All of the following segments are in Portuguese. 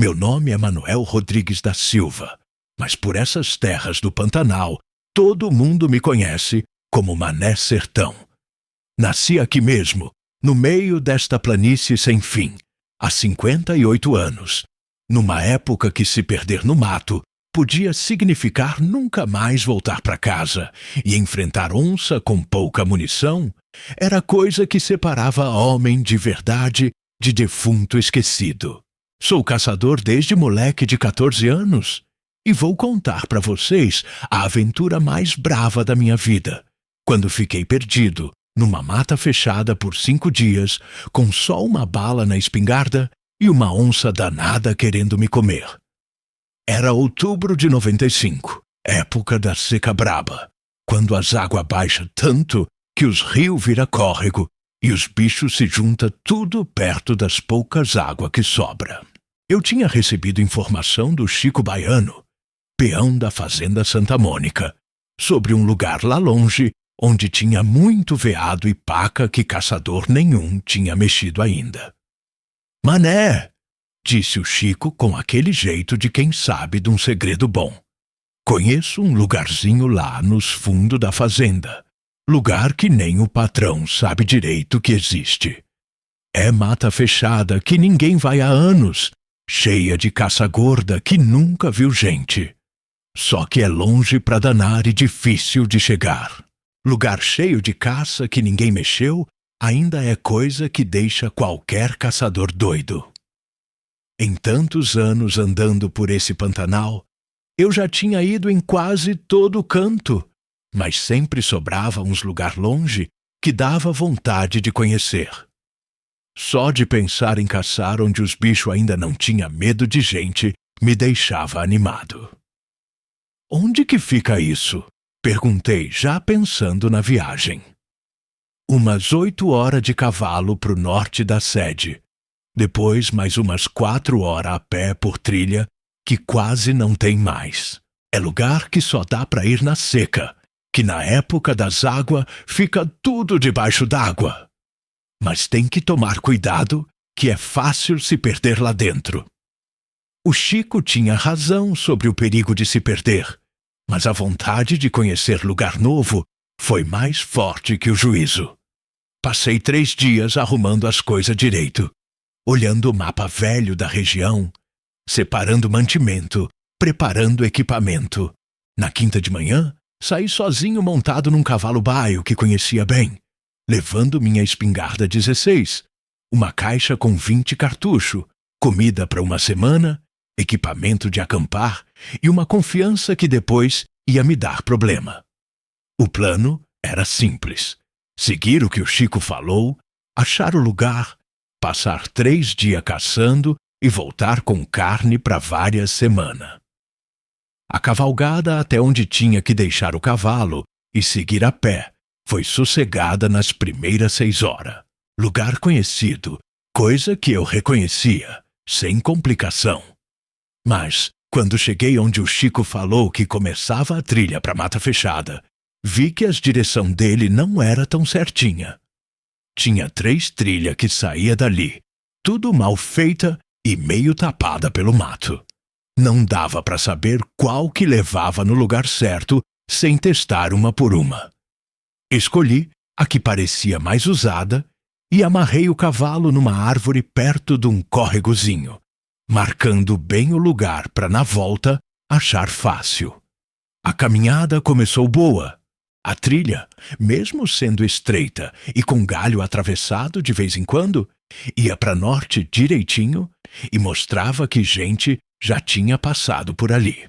Meu nome é Manuel Rodrigues da Silva, mas por essas terras do Pantanal, todo mundo me conhece como Mané Sertão. Nasci aqui mesmo, no meio desta planície sem fim, há 58 anos, numa época que se perder no mato podia significar nunca mais voltar para casa, e enfrentar onça com pouca munição era coisa que separava homem de verdade de defunto esquecido. Sou caçador desde moleque de 14 anos e vou contar para vocês a aventura mais brava da minha vida, quando fiquei perdido numa mata fechada por 5 dias, com só uma bala na espingarda e uma onça danada querendo me comer. Era outubro de 95, época da seca braba, quando as águas baixam tanto que os rios viram córrego e os bichos se juntam tudo perto das poucas águas que sobra. Eu tinha recebido informação do Chico Baiano, peão da Fazenda Santa Mônica, sobre um lugar lá longe onde tinha muito veado e paca que caçador nenhum tinha mexido ainda. «Mané!» disse o Chico com aquele jeito de quem sabe de um segredo bom. «Conheço um lugarzinho lá nos fundos da fazenda, lugar que nem o patrão sabe direito que existe. É mata fechada que ninguém vai há anos, cheia de caça gorda que nunca viu gente. Só que é longe pra danar e difícil de chegar. Lugar cheio de caça que ninguém mexeu ainda é coisa que deixa qualquer caçador doido. Em tantos anos andando por esse Pantanal, eu já tinha ido em quase todo canto, mas sempre sobrava uns lugar longe que dava vontade de conhecer. Só de pensar em caçar onde os bichos ainda não tinham medo de gente me deixava animado. «Onde que fica isso?» perguntei, já pensando na viagem. «Umas 8 horas de cavalo pro norte da sede. Depois mais umas 4 horas a pé por trilha, que quase não tem mais. É lugar que só dá para ir na seca, que na época das águas fica tudo debaixo d'água. Mas tem que tomar cuidado, que é fácil se perder lá dentro.» O Chico tinha razão sobre o perigo de se perder, mas a vontade de conhecer lugar novo foi mais forte que o juízo. Passei 3 dias arrumando as coisas direito, olhando o mapa velho da região, separando mantimento, preparando equipamento. Na quinta de manhã, saí sozinho montado num cavalo baio que conhecia bem, levando minha espingarda 16, uma caixa com 20 cartuchos, comida para uma semana, equipamento de acampar e uma confiança que depois ia me dar problema. O plano era simples: seguir o que o Chico falou, achar o lugar, passar 3 dias caçando e voltar com carne para várias semanas. A cavalgada até onde tinha que deixar o cavalo e seguir a pé foi sossegada nas primeiras 6 horas. Lugar conhecido, coisa que eu reconhecia, sem complicação. Mas, quando cheguei onde o Chico falou que começava a trilha para mata fechada, vi que a direção dele não era tão certinha. Tinha 3 trilhas que saía dali, tudo mal feita e meio tapada pelo mato. Não dava para saber qual que levava no lugar certo sem testar uma por uma. Escolhi a que parecia mais usada e amarrei o cavalo numa árvore perto de um córregozinho, marcando bem o lugar para, na volta, achar fácil. A caminhada começou boa. A trilha, mesmo sendo estreita e com galho atravessado de vez em quando, ia para norte direitinho e mostrava que gente já tinha passado por ali.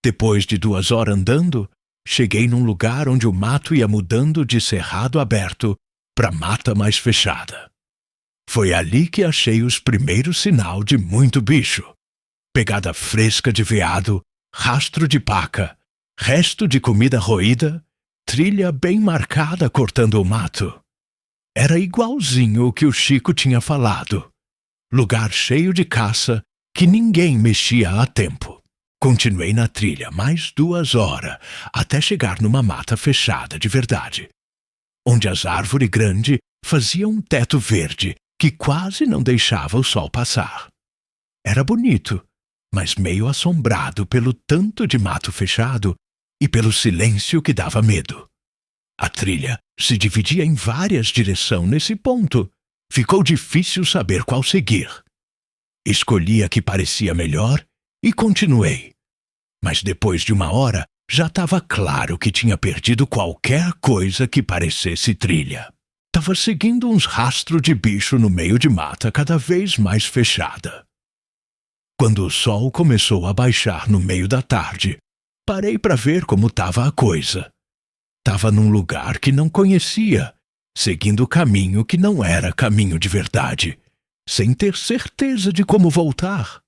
Depois de 2 horas andando, cheguei num lugar onde o mato ia mudando de cerrado aberto para mata mais fechada. Foi ali que achei os primeiros sinais de muito bicho. Pegada fresca de veado, rastro de paca, resto de comida roída, trilha bem marcada cortando o mato. Era igualzinho o que o Chico tinha falado. Lugar cheio de caça que ninguém mexia há tempo. Continuei na trilha mais 2 horas até chegar numa mata fechada de verdade, onde as árvores grandes faziam um teto verde que quase não deixava o sol passar. era bonito, mas meio assombrado pelo tanto de mato fechado e pelo silêncio que dava medo. A trilha se dividia em várias direções nesse ponto. Ficou difícil saber qual seguir. Escolhi a que parecia melhor e continuei. Mas depois de uma hora, já estava claro que tinha perdido qualquer coisa que parecesse trilha. Estava seguindo uns rastros de bicho no meio de mata cada vez mais fechada. Quando o sol começou a baixar no meio da tarde, parei para ver como estava a coisa. Estava num lugar que não conhecia, seguindo o caminho que não era caminho de verdade, sem ter certeza de como voltar.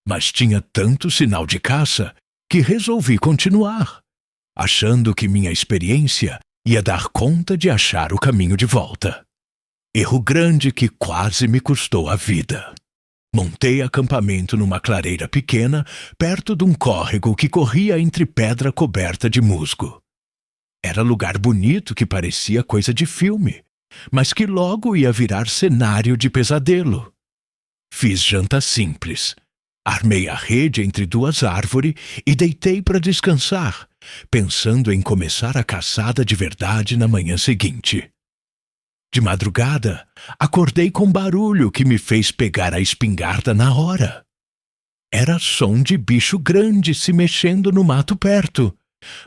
Mas tinha tanto sinal de caça que resolvi continuar, achando que minha experiência ia dar conta de achar o caminho de volta. Erro grande que quase me custou a vida. Montei acampamento numa clareira pequena, perto de um córrego que corria entre pedra coberta de musgo. Era lugar bonito que parecia coisa de filme, mas que logo ia virar cenário de pesadelo. Fiz janta simples. Armei a rede entre duas árvores e deitei para descansar, pensando em começar a caçada de verdade na manhã seguinte. De madrugada, acordei com barulho que me fez pegar a espingarda na hora. Era som de bicho grande se mexendo no mato perto,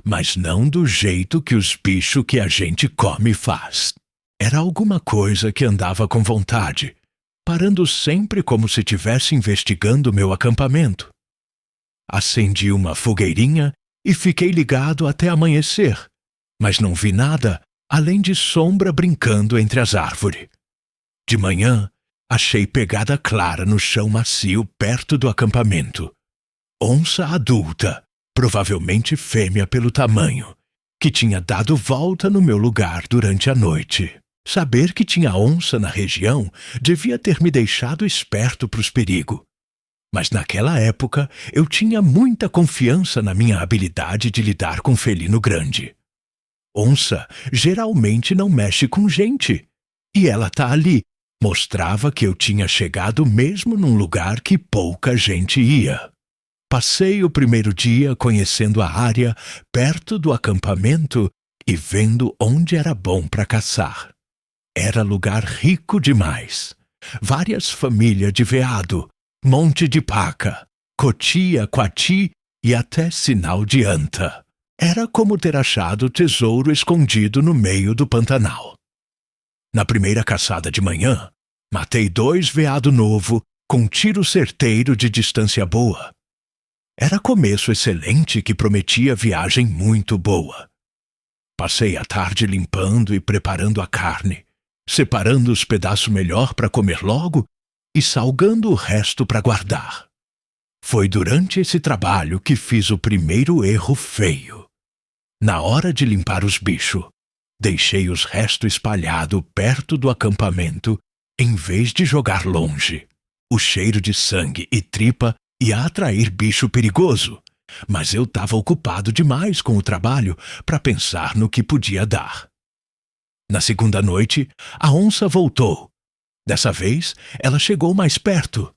mas não do jeito que os bichos que a gente come faz. Era alguma coisa que andava com vontade, parando sempre como se estivesse investigando meu acampamento. Acendi uma fogueirinha e fiquei ligado até amanhecer, mas não vi nada além de sombra brincando entre as árvores. De manhã, achei pegada clara no chão macio perto do acampamento. Onça adulta, provavelmente fêmea pelo tamanho, que tinha dado volta no meu lugar durante a noite. Saber que tinha onça na região devia ter me deixado esperto para os perigos. Mas naquela época eu tinha muita confiança na minha habilidade de lidar com felino grande. Onça geralmente não mexe com gente, e ela tá ali. Mostrava que eu tinha chegado mesmo num lugar que pouca gente ia. Passei o primeiro dia conhecendo a área perto do acampamento e vendo onde era bom para caçar. Era lugar rico demais. Várias famílias de veado, monte de paca, cotia, coati e até sinal de anta. Era como ter achado tesouro escondido no meio do Pantanal. Na primeira caçada de manhã, matei 2 veado novo com tiro certeiro de distância boa. Era começo excelente que prometia viagem muito boa. Passei a tarde limpando e preparando a carne, separando os pedaços melhor para comer logo e salgando o resto para guardar. Foi durante esse trabalho que fiz o primeiro erro feio. Na hora de limpar os bichos, deixei os restos espalhados perto do acampamento em vez de jogar longe. O cheiro de sangue e tripa ia atrair bicho perigoso, mas eu estava ocupado demais com o trabalho para pensar no que podia dar. Na segunda noite, a onça voltou. Dessa vez, ela chegou mais perto.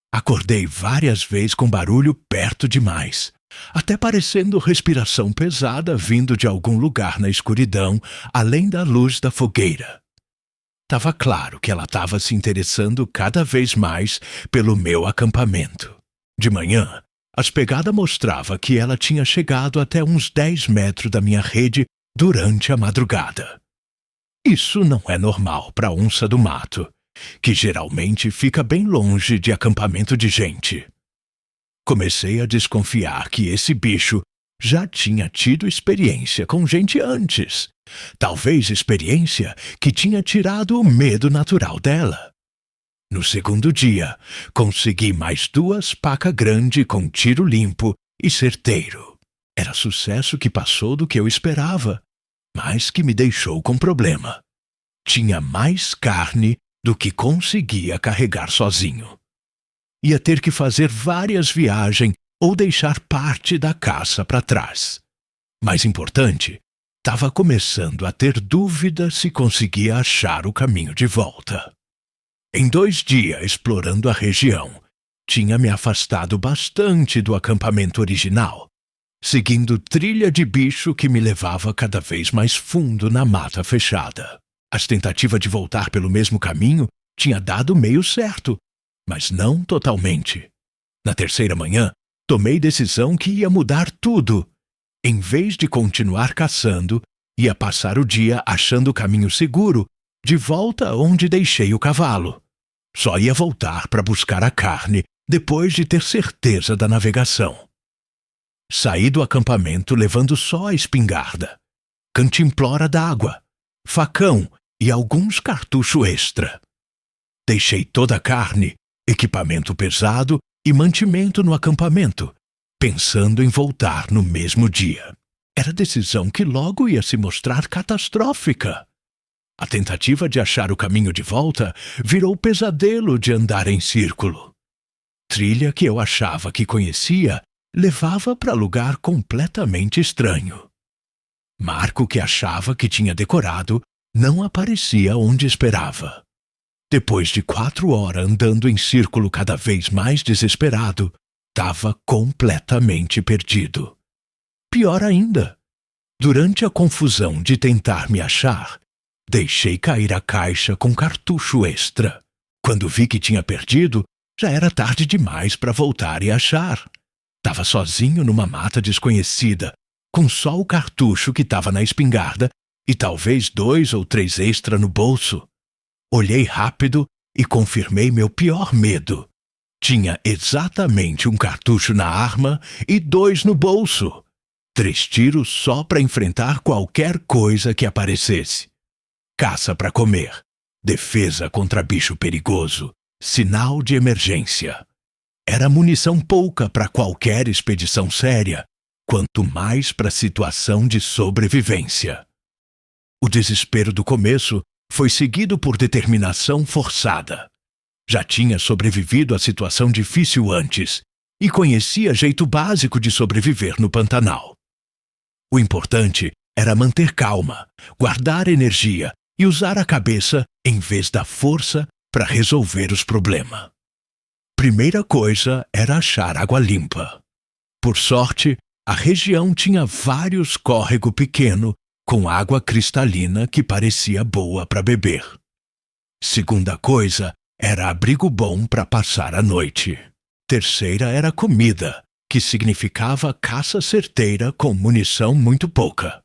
Acordei várias vezes com barulho perto demais, até parecendo respiração pesada vindo de algum lugar na escuridão, além da luz da fogueira. Estava claro que ela estava se interessando cada vez mais pelo meu acampamento. De manhã, as pegadas mostravam que ela tinha chegado até uns 10 metros da minha rede durante a madrugada. Isso não é normal para onça do mato, que geralmente fica bem longe de acampamento de gente. Comecei a desconfiar que esse bicho já tinha tido experiência com gente antes. Talvez experiência que tinha tirado o medo natural dela. No segundo dia, consegui mais 2 pacas grandes com tiro limpo e certeiro. Era sucesso que passou do que eu esperava, mas que me deixou com problema. Tinha mais carne do que conseguia carregar sozinho. Ia ter que fazer várias viagens ou deixar parte da caça para trás. Mais importante, estava começando a ter dúvida se conseguia achar o caminho de volta. Em 2 dias explorando a região, tinha me afastado bastante do acampamento original, seguindo trilha de bicho que me levava cada vez mais fundo na mata fechada. As tentativas de voltar pelo mesmo caminho tinha dado meio certo, mas não totalmente. Na terceira manhã, tomei decisão que ia mudar tudo. Em vez de continuar caçando, ia passar o dia achando o caminho seguro, de volta onde deixei o cavalo. Só ia voltar para buscar a carne depois de ter certeza da navegação. Saí do acampamento levando só a espingarda, cantimplora d'água, facão e alguns cartuchos extra. Deixei toda a carne, equipamento pesado e mantimento no acampamento, pensando em voltar no mesmo dia. Era decisão que logo ia se mostrar catastrófica. A tentativa de achar o caminho de volta virou pesadelo de andar em círculo. Trilha que eu achava que conhecia levava para lugar completamente estranho. Marco que achava que tinha decorado não aparecia onde esperava. Depois de 4 horas andando em círculo cada vez mais desesperado, estava completamente perdido. Pior ainda, durante a confusão de tentar me achar, deixei cair a caixa com cartucho extra. Quando vi que tinha perdido, já era tarde demais para voltar e achar. Estava sozinho numa mata desconhecida, com só o cartucho que estava na espingarda e talvez 2 ou 3 extra no bolso. Olhei rápido e confirmei meu pior medo. Tinha exatamente um cartucho na arma e 2 no bolso. 3 tiros só para enfrentar qualquer coisa que aparecesse. Caça para comer, defesa contra bicho perigoso, sinal de emergência. Era munição pouca para qualquer expedição séria, quanto mais para situação de sobrevivência. O desespero do começo foi seguido por determinação forçada. Já tinha sobrevivido a situação difícil antes e conhecia jeito básico de sobreviver no Pantanal. O importante era manter calma, guardar energia e usar a cabeça em vez da força para resolver os problemas. Primeira coisa era achar água limpa. Por sorte, a região tinha vários córregos pequenos com água cristalina que parecia boa para beber. Segunda coisa era abrigo bom para passar a noite. Terceira era comida, que significava caça certeira com munição muito pouca.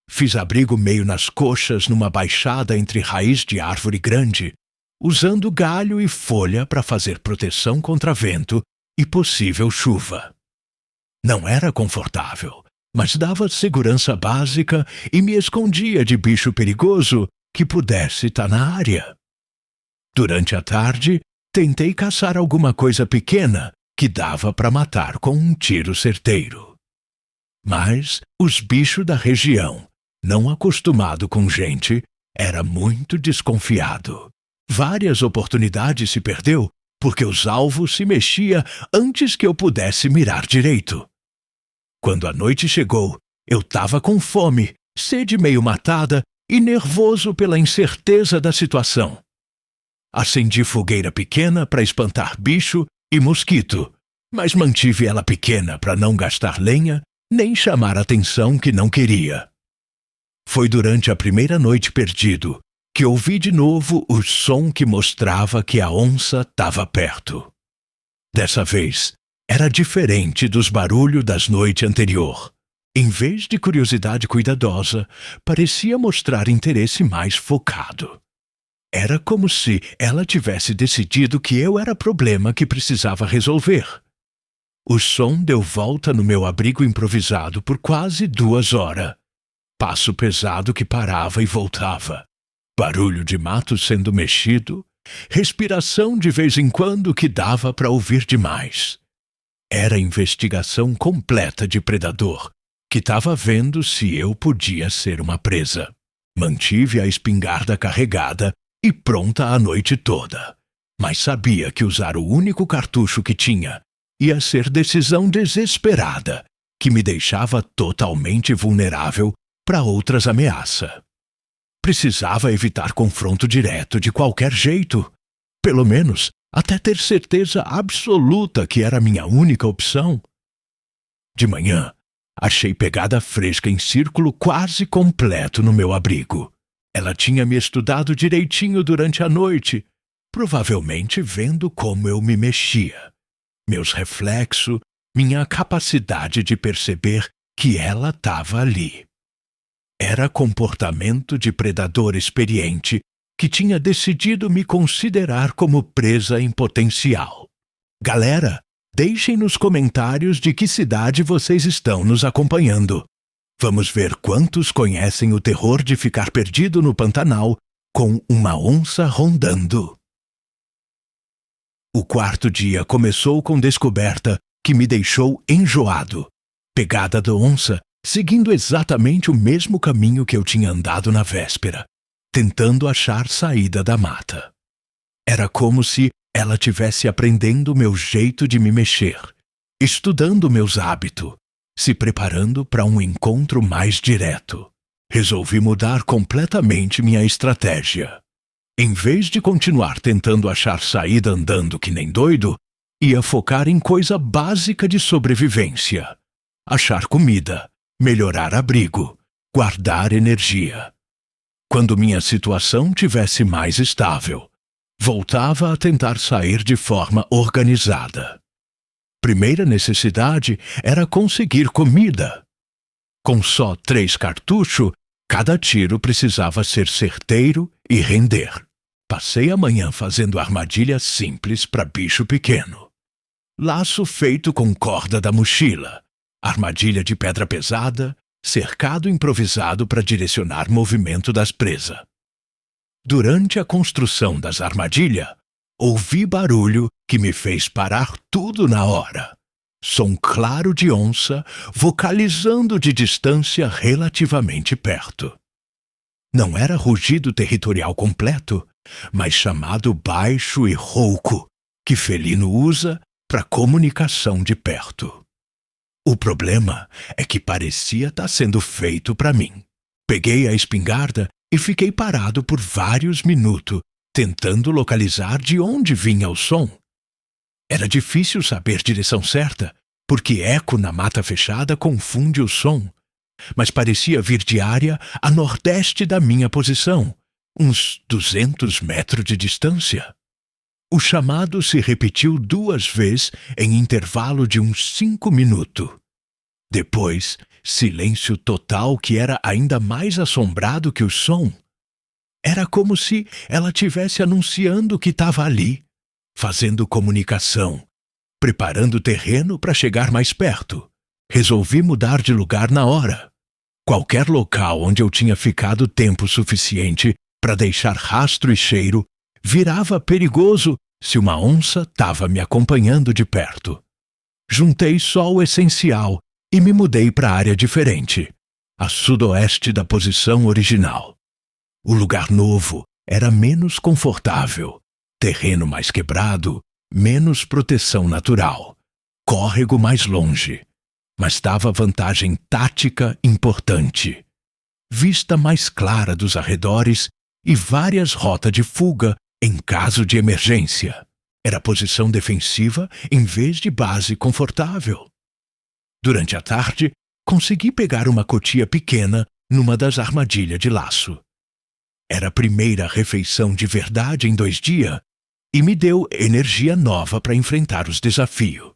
Fiz abrigo meio nas coxas numa baixada entre raiz de árvore grande, usando galho e folha para fazer proteção contra vento e possível chuva. Não era confortável, mas dava segurança básica e me escondia de bicho perigoso que pudesse estar na área. Durante a tarde, tentei caçar alguma coisa pequena que dava para matar com um tiro certeiro. Mas os bichos da região, não acostumado com gente, era muito desconfiado. Várias oportunidades se perdeu porque os alvos se mexiam antes que eu pudesse mirar direito. Quando a noite chegou, eu estava com fome, sede meio matada e nervoso pela incerteza da situação. Acendi fogueira pequena para espantar bicho e mosquito, mas mantive ela pequena para não gastar lenha nem chamar a atenção que não queria. Foi durante a primeira noite perdido que ouvi de novo o som que mostrava que a onça estava perto. Dessa vez, era diferente dos barulhos das noites anterior. Em vez de curiosidade cuidadosa, parecia mostrar interesse mais focado. Era como se ela tivesse decidido que eu era problema que precisava resolver. O som deu volta no meu abrigo improvisado por quase 2 horas. Passo pesado que parava e voltava. Barulho de mato sendo mexido. Respiração de vez em quando que dava para ouvir demais. Era investigação completa de predador, que estava vendo se eu podia ser uma presa. Mantive a espingarda carregada e pronta a noite toda, mas sabia que usar o único cartucho que tinha ia ser decisão desesperada, que me deixava totalmente vulnerável para outras ameaças. Precisava evitar confronto direto de qualquer jeito. Pelo menos até ter certeza absoluta que era a minha única opção. De manhã, achei pegada fresca em círculo quase completo no meu abrigo. Ela tinha me estudado direitinho durante a noite, provavelmente vendo como eu me mexia, meus reflexos, minha capacidade de perceber que ela estava ali. Era comportamento de predador experiente que tinha decidido me considerar como presa em potencial. Galera, deixem nos comentários de que cidade vocês estão nos acompanhando. Vamos ver quantos conhecem o terror de ficar perdido no Pantanal com uma onça rondando. O quarto dia começou com descoberta que me deixou enjoado. Pegada da onça, seguindo exatamente o mesmo caminho que eu tinha andado na véspera, tentando achar saída da mata. Era como se ela tivesse aprendendo meu jeito de me mexer, estudando meus hábitos, se preparando para um encontro mais direto. Resolvi mudar completamente minha estratégia. Em vez de continuar tentando achar saída andando que nem doido, ia focar em coisa básica de sobrevivência. Achar comida, melhorar abrigo, guardar energia. Quando minha situação tivesse mais estável, voltava a tentar sair de forma organizada. Primeira necessidade era conseguir comida. Com só 3 cartuchos, cada tiro precisava ser certeiro e render. Passei a manhã fazendo armadilhas simples para bicho pequeno. Laço feito com corda da mochila, armadilha de pedra pesada, cercado improvisado para direcionar movimento das presas. Durante a construção das armadilhas, ouvi barulho que me fez parar tudo na hora. Som claro de onça, vocalizando de distância relativamente perto. Não era rugido territorial completo, mas chamado baixo e rouco, que felino usa para comunicação de perto. O problema é que parecia estar sendo feito para mim. Peguei a espingarda e fiquei parado por vários minutos, tentando localizar de onde vinha o som. Era difícil saber direção certa, porque eco na mata fechada confunde o som, mas parecia vir de área a nordeste da minha posição, uns 200 metros de distância. O chamado se repetiu 2 vezes em intervalo de uns 5 minutos. Depois, silêncio total que era ainda mais assombrado que o som. Era como se ela tivesse anunciando que estava ali, fazendo comunicação, preparando o terreno para chegar mais perto. Resolvi mudar de lugar na hora. Qualquer local onde eu tinha ficado tempo suficiente para deixar rastro e cheiro virava perigoso se uma onça estava me acompanhando de perto. Juntei só o essencial e me mudei para área diferente, a sudoeste da posição original. O lugar novo era menos confortável, terreno mais quebrado, menos proteção natural, córrego mais longe, mas dava vantagem tática importante. Vista mais clara dos arredores e várias rotas de fuga em caso de emergência. Era posição defensiva em vez de base confortável. Durante a tarde, consegui pegar uma cotia pequena numa das armadilhas de laço. Era a primeira refeição de verdade em 2 dias e me deu energia nova para enfrentar os desafios.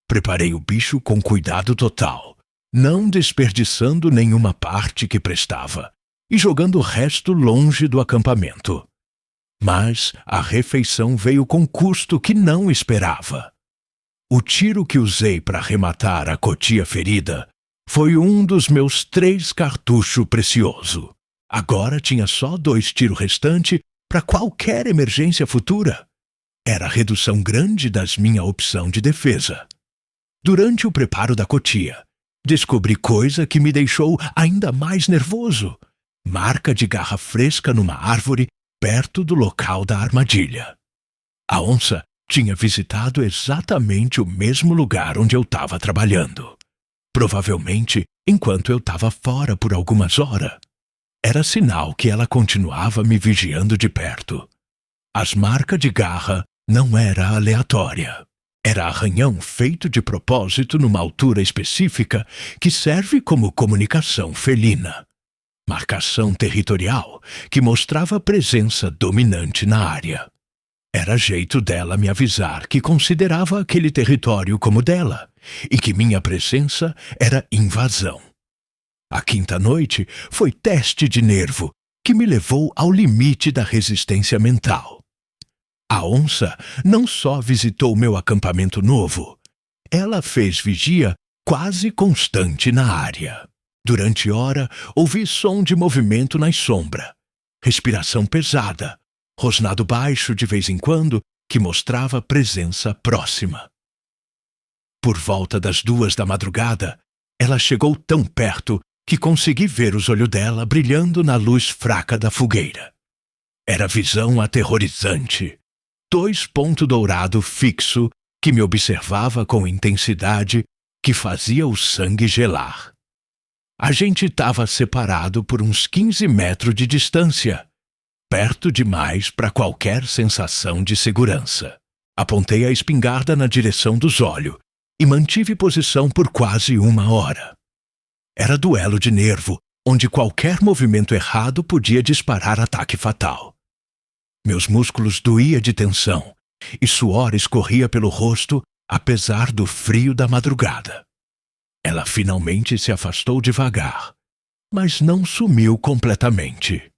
Preparei o bicho com cuidado total, não desperdiçando nenhuma parte que prestava e jogando o resto longe do acampamento. Mas a refeição veio com custo que não esperava. O tiro que usei para rematar a cotia ferida foi um dos meus 3 cartuchos preciosos. Agora tinha só 2 tiros restantes para qualquer emergência futura. Era a redução grande das minha opção de defesa. Durante o preparo da cotia, descobri coisa que me deixou ainda mais nervoso. Marca de garra fresca numa árvore perto do local da armadilha. A onça tinha visitado exatamente o mesmo lugar onde eu estava trabalhando. Provavelmente enquanto eu estava fora por algumas horas. Era sinal que ela continuava me vigiando de perto. As marcas de garra não era aleatória. Era arranhão feito de propósito numa altura específica que serve como comunicação felina. Marcação territorial que mostrava presença dominante na área. Era jeito dela me avisar que considerava aquele território como dela e que minha presença era invasão. A quinta noite foi teste de nervo que me levou ao limite da resistência mental. A onça não só visitou meu acampamento novo, ela fez vigia quase constante na área. Durante hora, ouvi som de movimento na sombra, respiração pesada, rosnado baixo de vez em quando que mostrava presença próxima. Por volta das 2 da madrugada, ela chegou tão perto que consegui ver os olhos dela brilhando na luz fraca da fogueira. Era visão aterrorizante. 2 pontos dourados fixo que me observava com intensidade que fazia o sangue gelar. A gente estava separado por uns 15 metros de distância, perto demais para qualquer sensação de segurança. Apontei a espingarda na direção dos olhos e mantive posição por quase 1 hora. Era duelo de nervo, onde qualquer movimento errado podia disparar ataque fatal. Meus músculos doía de tensão e suor escorria pelo rosto, apesar do frio da madrugada. Ela finalmente se afastou devagar, mas não sumiu completamente.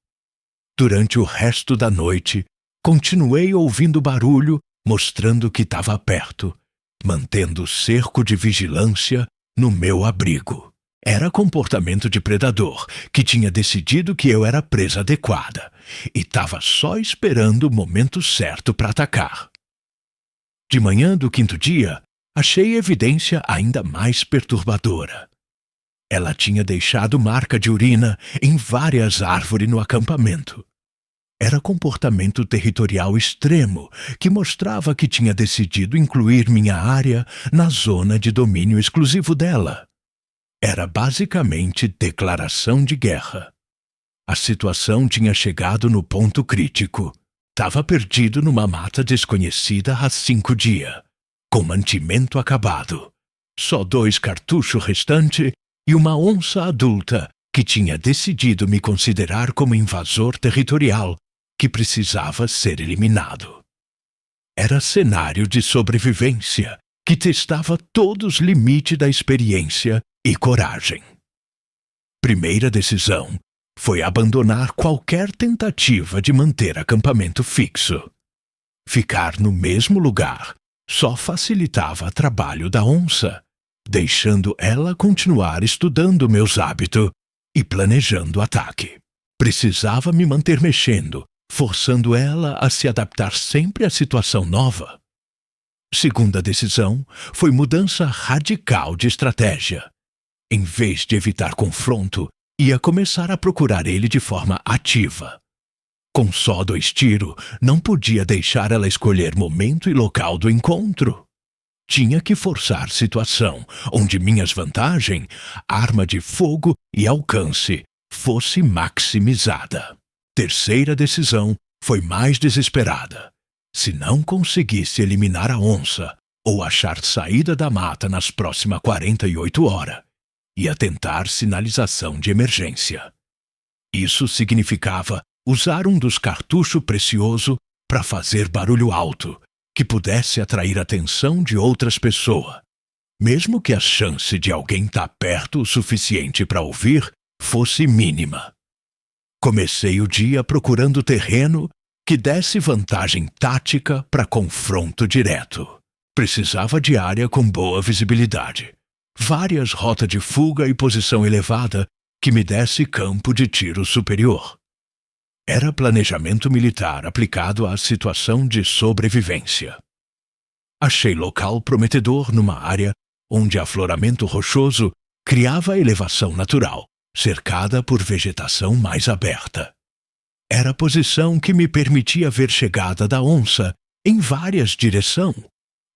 Durante o resto da noite, continuei ouvindo barulho, mostrando que estava perto, mantendo o cerco de vigilância no meu abrigo. Era comportamento de predador, que tinha decidido que eu era presa adequada e estava só esperando o momento certo para atacar. De manhã do 5º dia, achei evidência ainda mais perturbadora. Ela tinha deixado marca de urina em várias árvores no acampamento. Era comportamento territorial extremo que mostrava que tinha decidido incluir minha área na zona de domínio exclusivo dela. Era basicamente declaração de guerra. A situação tinha chegado no ponto crítico. Estava perdido numa mata desconhecida há 5 dias, com mantimento acabado. Só 2 cartuchos restantes e uma onça adulta que tinha decidido me considerar como invasor territorial que precisava ser eliminado. Era cenário de sobrevivência que testava todos os limites da experiência e coragem. Primeira decisão foi abandonar qualquer tentativa de manter acampamento fixo. Ficar no mesmo lugar só facilitava o trabalho da onça, deixando ela continuar estudando meus hábitos e planejando o ataque. Precisava me manter mexendo, forçando ela a se adaptar sempre à situação nova. Segunda decisão foi mudança radical de estratégia. Em vez de evitar confronto, ia começar a procurar ele de forma ativa. Com só 2 tiros, não podia deixar ela escolher momento e local do encontro. Tinha que forçar situação onde minhas vantagens, arma de fogo e alcance, fosse maximizada. Terceira decisão foi mais desesperada. Se não conseguisse eliminar a onça ou achar saída da mata nas próximas 48 horas, ia tentar sinalização de emergência. Isso significava usar um dos cartuchos preciosos para fazer barulho alto, que pudesse atrair a atenção de outras pessoas, mesmo que a chance de alguém estar perto o suficiente para ouvir fosse mínima. Comecei o dia procurando terreno que desse vantagem tática para confronto direto. Precisava de área com boa visibilidade. Várias rotas de fuga e posição elevada que me desse campo de tiro superior. Era planejamento militar aplicado à situação de sobrevivência. Achei local prometedor numa área onde afloramento rochoso criava elevação natural, cercada por vegetação mais aberta. Era a posição que me permitia ver chegada da onça em várias direções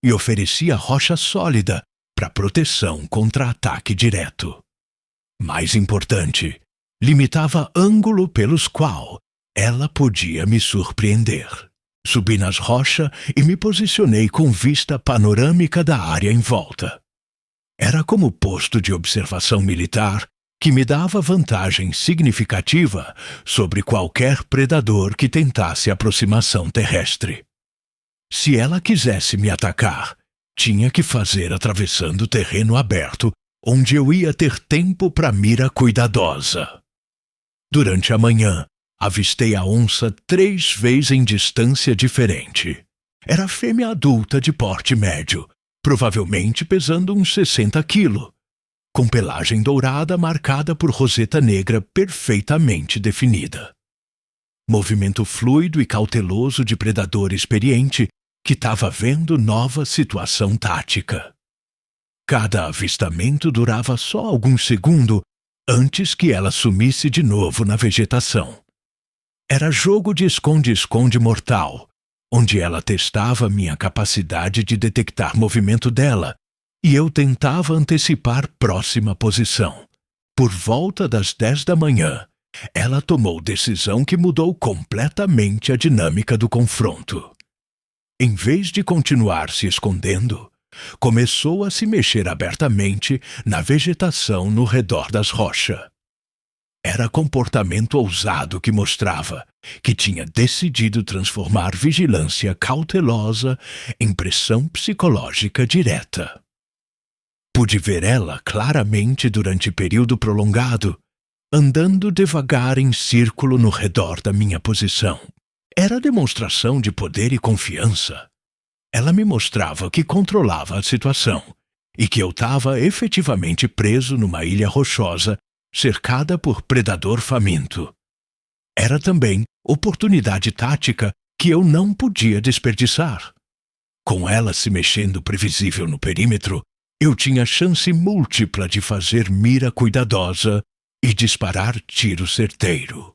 e oferecia rocha sólida para proteção contra ataque direto. Mais importante, limitava ângulo pelos qual ela podia me surpreender. Subi nas rochas e me posicionei com vista panorâmica da área em volta. Era como posto de observação militar que me dava vantagem significativa sobre qualquer predador que tentasse aproximação terrestre. Se ela quisesse me atacar, tinha que fazer atravessando terreno aberto, onde eu ia ter tempo para mira cuidadosa. Durante a manhã, avistei a onça 3 vezes em distância diferente. Era fêmea adulta de porte médio, provavelmente pesando uns 60 quilos, com pelagem dourada marcada por roseta negra perfeitamente definida. Movimento fluido e cauteloso de predador experiente que estava vendo nova situação tática. Cada avistamento durava só alguns segundos antes que ela sumisse de novo na vegetação. Era jogo de esconde-esconde mortal, onde ela testava minha capacidade de detectar movimento dela e eu tentava antecipar próxima posição. Por volta das 10 da manhã, ela tomou decisão que mudou completamente a dinâmica do confronto. Em vez de continuar se escondendo, começou a se mexer abertamente na vegetação no redor das rochas. Era comportamento ousado que mostrava que tinha decidido transformar vigilância cautelosa em pressão psicológica direta. Pude ver ela claramente durante período prolongado, andando devagar em círculo no redor da minha posição. Era demonstração de poder e confiança. Ela me mostrava que controlava a situação e que eu estava efetivamente preso numa ilha rochosa cercada por predador faminto. Era também oportunidade tática que eu não podia desperdiçar. Com ela se mexendo previsível no perímetro, eu tinha chance múltipla de fazer mira cuidadosa e disparar tiro certeiro.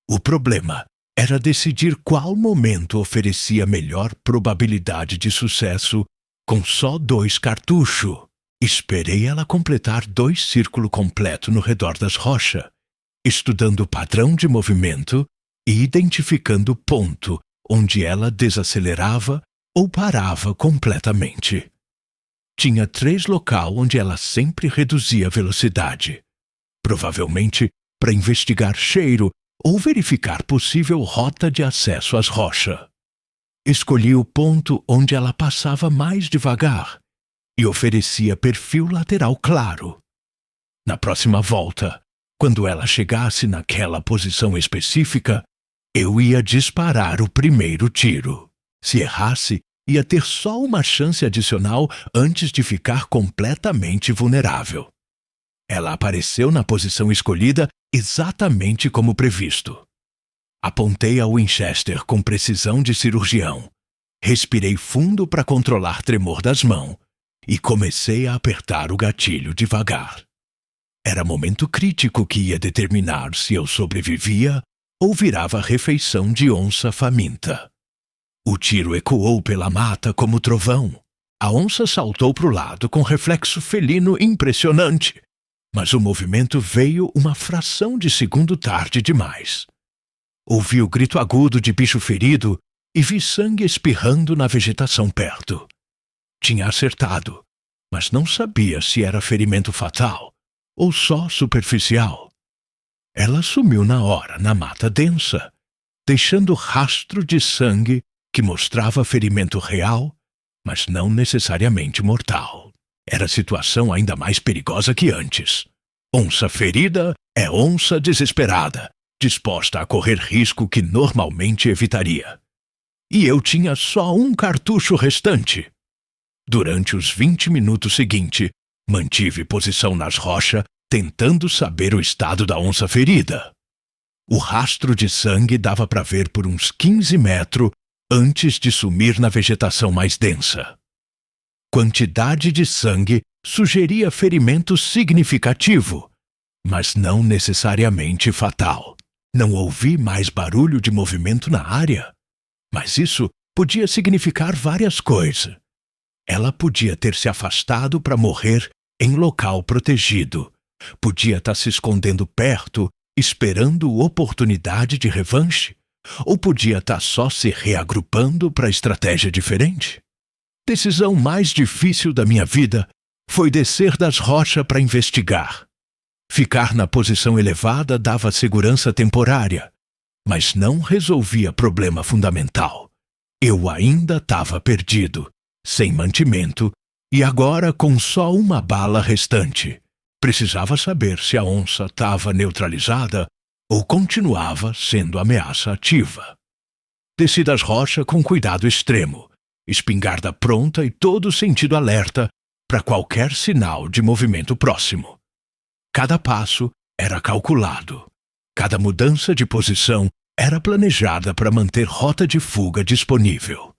O problema era decidir qual momento oferecia melhor probabilidade de sucesso com só 2 cartuchos. Esperei ela completar 2 círculos completos no redor das rochas, estudando o padrão de movimento e identificando o ponto onde ela desacelerava ou parava completamente. Tinha 3 locais onde ela sempre reduzia a velocidade, provavelmente para investigar cheiro ou verificar possível rota de acesso às rochas. Escolhi o ponto onde ela passava mais devagar e oferecia perfil lateral claro. Na próxima volta, quando ela chegasse naquela posição específica, eu ia disparar o primeiro tiro. Se errasse, ia ter só uma chance adicional antes de ficar completamente vulnerável. Ela apareceu na posição escolhida exatamente como previsto. Apontei a Winchester com precisão de cirurgião. Respirei fundo para controlar tremor das mãos e comecei a apertar o gatilho devagar. Era momento crítico que ia determinar se eu sobrevivia ou virava refeição de onça faminta. O tiro ecoou pela mata como trovão. A onça saltou para o lado com reflexo felino impressionante, mas o movimento veio uma fração de segundo tarde demais. Ouvi o grito agudo de bicho ferido e vi sangue espirrando na vegetação perto. Tinha acertado, mas não sabia se era ferimento fatal ou só superficial. Ela sumiu na hora na mata densa, deixando rastro de sangue que mostrava ferimento real, mas não necessariamente mortal. Era situação ainda mais perigosa que antes. Onça ferida é onça desesperada, disposta a correr risco que normalmente evitaria. E eu tinha só um cartucho restante. Durante os 20 minutos seguintes, mantive posição nas rochas, tentando saber o estado da onça ferida. O rastro de sangue dava para ver por uns 15 metros antes de sumir na vegetação mais densa. Quantidade de sangue sugeria ferimento significativo, mas não necessariamente fatal. Não ouvi mais barulho de movimento na área, mas isso podia significar várias coisas. Ela podia ter se afastado para morrer em local protegido. Podia estar se escondendo perto, esperando oportunidade de revanche, Ou podia estar só se reagrupando para estratégia diferente? Decisão mais difícil da minha vida foi descer das rochas para investigar. Ficar na posição elevada dava segurança temporária, mas não resolvia problema fundamental. Eu ainda estava perdido, sem mantimento e agora com só uma bala restante. Precisava saber se a onça estava neutralizada ou continuava sendo ameaça ativa. Desci das rochas com cuidado extremo, espingarda pronta e todo sentido alerta para qualquer sinal de movimento próximo. Cada passo era calculado. Cada mudança de posição era planejada para manter rota de fuga disponível.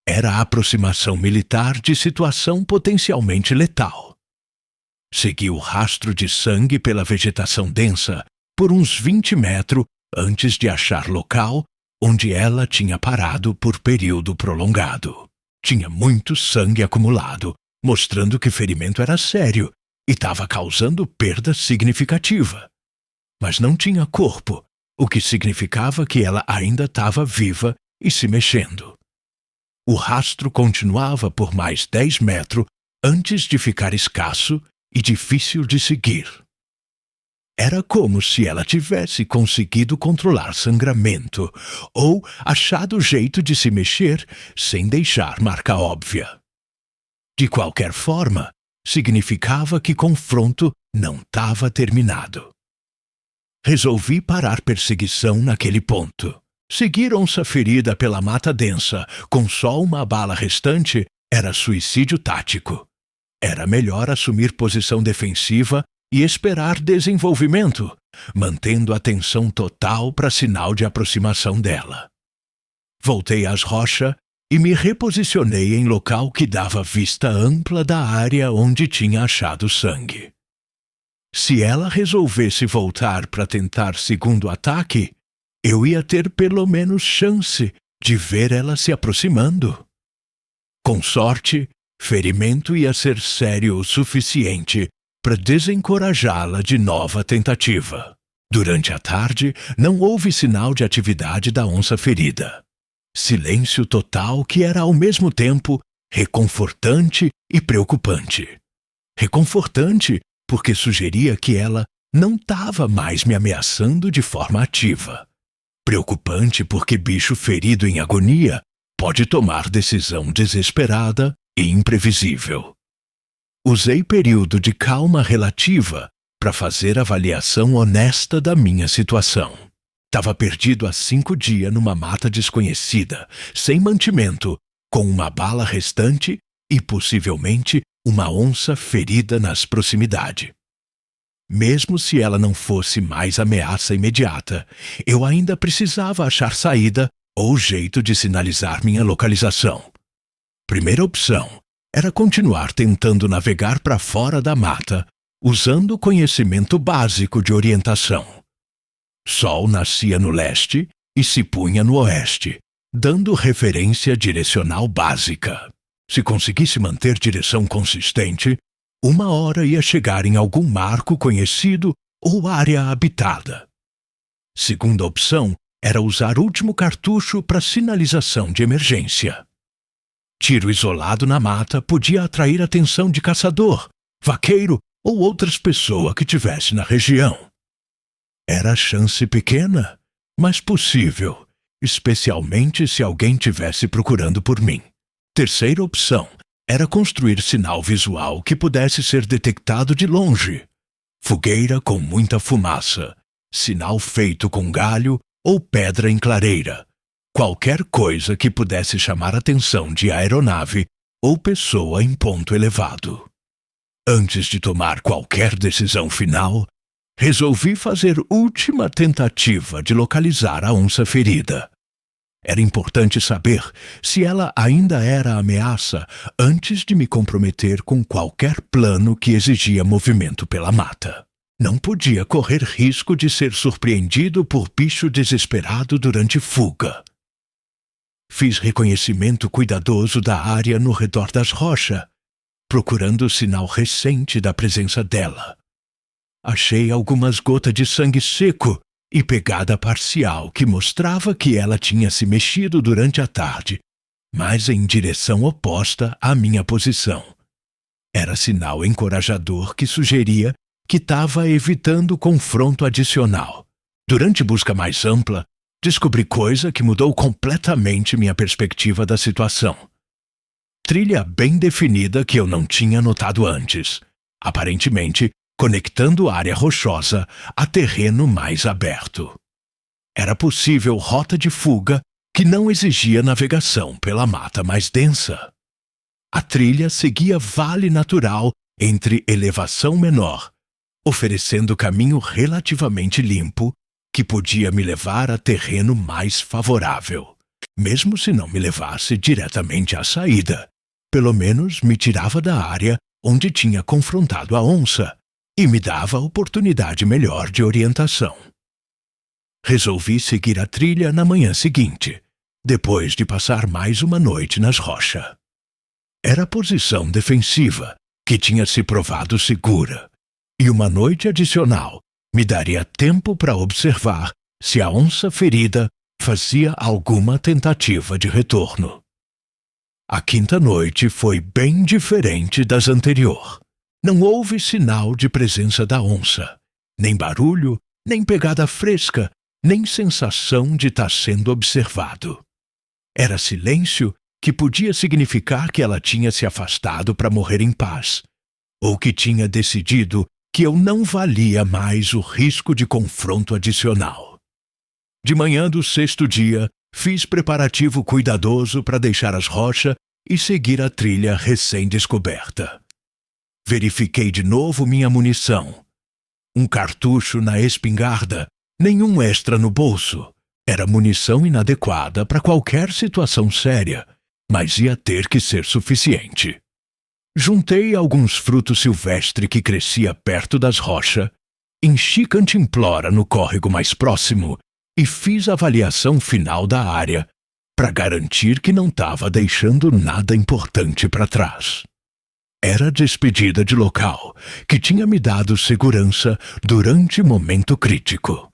Era a aproximação militar de situação potencialmente letal. Segui o rastro de sangue pela vegetação densa por uns 20 metros antes de achar local onde ela tinha parado por período prolongado. Tinha muito sangue acumulado, mostrando que o ferimento era sério e estava causando perda significativa. Mas não tinha corpo, o que significava que ela ainda estava viva e se mexendo. O rastro continuava por mais 10 metros antes de ficar escasso e difícil de seguir. Era como se ela tivesse conseguido controlar sangramento ou achado jeito de se mexer sem deixar marca óbvia. De qualquer forma, significava que confronto não estava terminado. Resolvi parar perseguição naquele ponto. Seguir onça ferida pela mata densa com só uma bala restante era suicídio tático. Era melhor assumir posição defensiva e esperar desenvolvimento, mantendo atenção total para sinal de aproximação dela. Voltei às rochas e me reposicionei em local que dava vista ampla da área onde tinha achado sangue. Se ela resolvesse voltar para tentar segundo ataque, eu ia ter pelo menos chance de ver ela se aproximando. Com sorte, ferimento ia ser sério o suficiente para desencorajá-la de nova tentativa. Durante a tarde, não houve sinal de atividade da onça ferida. Silêncio total que era ao mesmo tempo reconfortante e preocupante. Reconfortante porque sugeria que ela não estava mais me ameaçando de forma ativa. Preocupante porque bicho ferido em agonia pode tomar decisão desesperada e imprevisível. Usei período de calma relativa para fazer avaliação honesta da minha situação. Estava perdido há 5 dias numa mata desconhecida, sem mantimento, com uma bala restante e possivelmente uma onça ferida nas proximidades. Mesmo se ela não fosse mais ameaça imediata, eu ainda precisava achar saída ou jeito de sinalizar minha localização. Primeira opção era continuar tentando navegar para fora da mata, usando o conhecimento básico de orientação. Sol nascia no leste e se punha no oeste, dando referência direcional básica. Se conseguisse manter direção consistente, 1 hora ia chegar em algum marco conhecido ou área habitada. Segunda opção era usar o último cartucho para sinalização de emergência. Tiro isolado na mata podia atrair a atenção de caçador, vaqueiro ou outras pessoas que tivesse na região. Era chance pequena, mas possível, especialmente se alguém tivesse procurando por mim. Terceira opção era construir sinal visual que pudesse ser detectado de longe. Fogueira com muita fumaça, sinal feito com galho ou pedra em clareira. Qualquer coisa que pudesse chamar a atenção de aeronave ou pessoa em ponto elevado. Antes de tomar qualquer decisão final, resolvi fazer última tentativa de localizar a onça ferida. Era importante saber se ela ainda era ameaça antes de me comprometer com qualquer plano que exigia movimento pela mata. Não podia correr risco de ser surpreendido por bicho desesperado durante fuga. Fiz reconhecimento cuidadoso da área no redor das rochas, procurando sinal recente da presença dela. Achei algumas gotas de sangue seco e pegada parcial que mostrava que ela tinha se mexido durante a tarde, mas em direção oposta à minha posição. Era sinal encorajador que sugeria que estava evitando confronto adicional. Durante busca mais ampla, descobri coisa que mudou completamente minha perspectiva da situação. Trilha bem definida que eu não tinha notado antes, aparentemente conectando área rochosa a terreno mais aberto. Era possível rota de fuga que não exigia navegação pela mata mais densa. A trilha seguia vale natural entre elevação menor, oferecendo caminho relativamente limpo que podia me levar a terreno mais favorável. Mesmo se não me levasse diretamente à saída, pelo menos me tirava da área onde tinha confrontado a onça e me dava oportunidade melhor de orientação. Resolvi seguir a trilha na manhã seguinte, depois de passar mais uma noite nas rochas. Era a posição defensiva, que tinha se provado segura, e uma noite adicional me daria tempo para observar se a onça ferida fazia alguma tentativa de retorno. A quinta noite foi bem diferente das anteriores. Não houve sinal de presença da onça, nem barulho, nem pegada fresca, nem sensação de estar sendo observado. Era silêncio que podia significar que ela tinha se afastado para morrer em paz, ou que tinha decidido que eu não valia mais o risco de confronto adicional. De manhã do sexto dia, fiz preparativo cuidadoso para deixar as rochas e seguir a trilha recém-descoberta. Verifiquei de novo minha munição. Um cartucho na espingarda, nenhum extra no bolso. Era munição inadequada para qualquer situação séria, mas ia ter que ser suficiente. Juntei alguns frutos silvestres que crescia perto das rochas, enchi cantimplora no córrego mais próximo e fiz a avaliação final da área para garantir que não estava deixando nada importante para trás. Era a despedida de local que tinha me dado segurança durante momento crítico.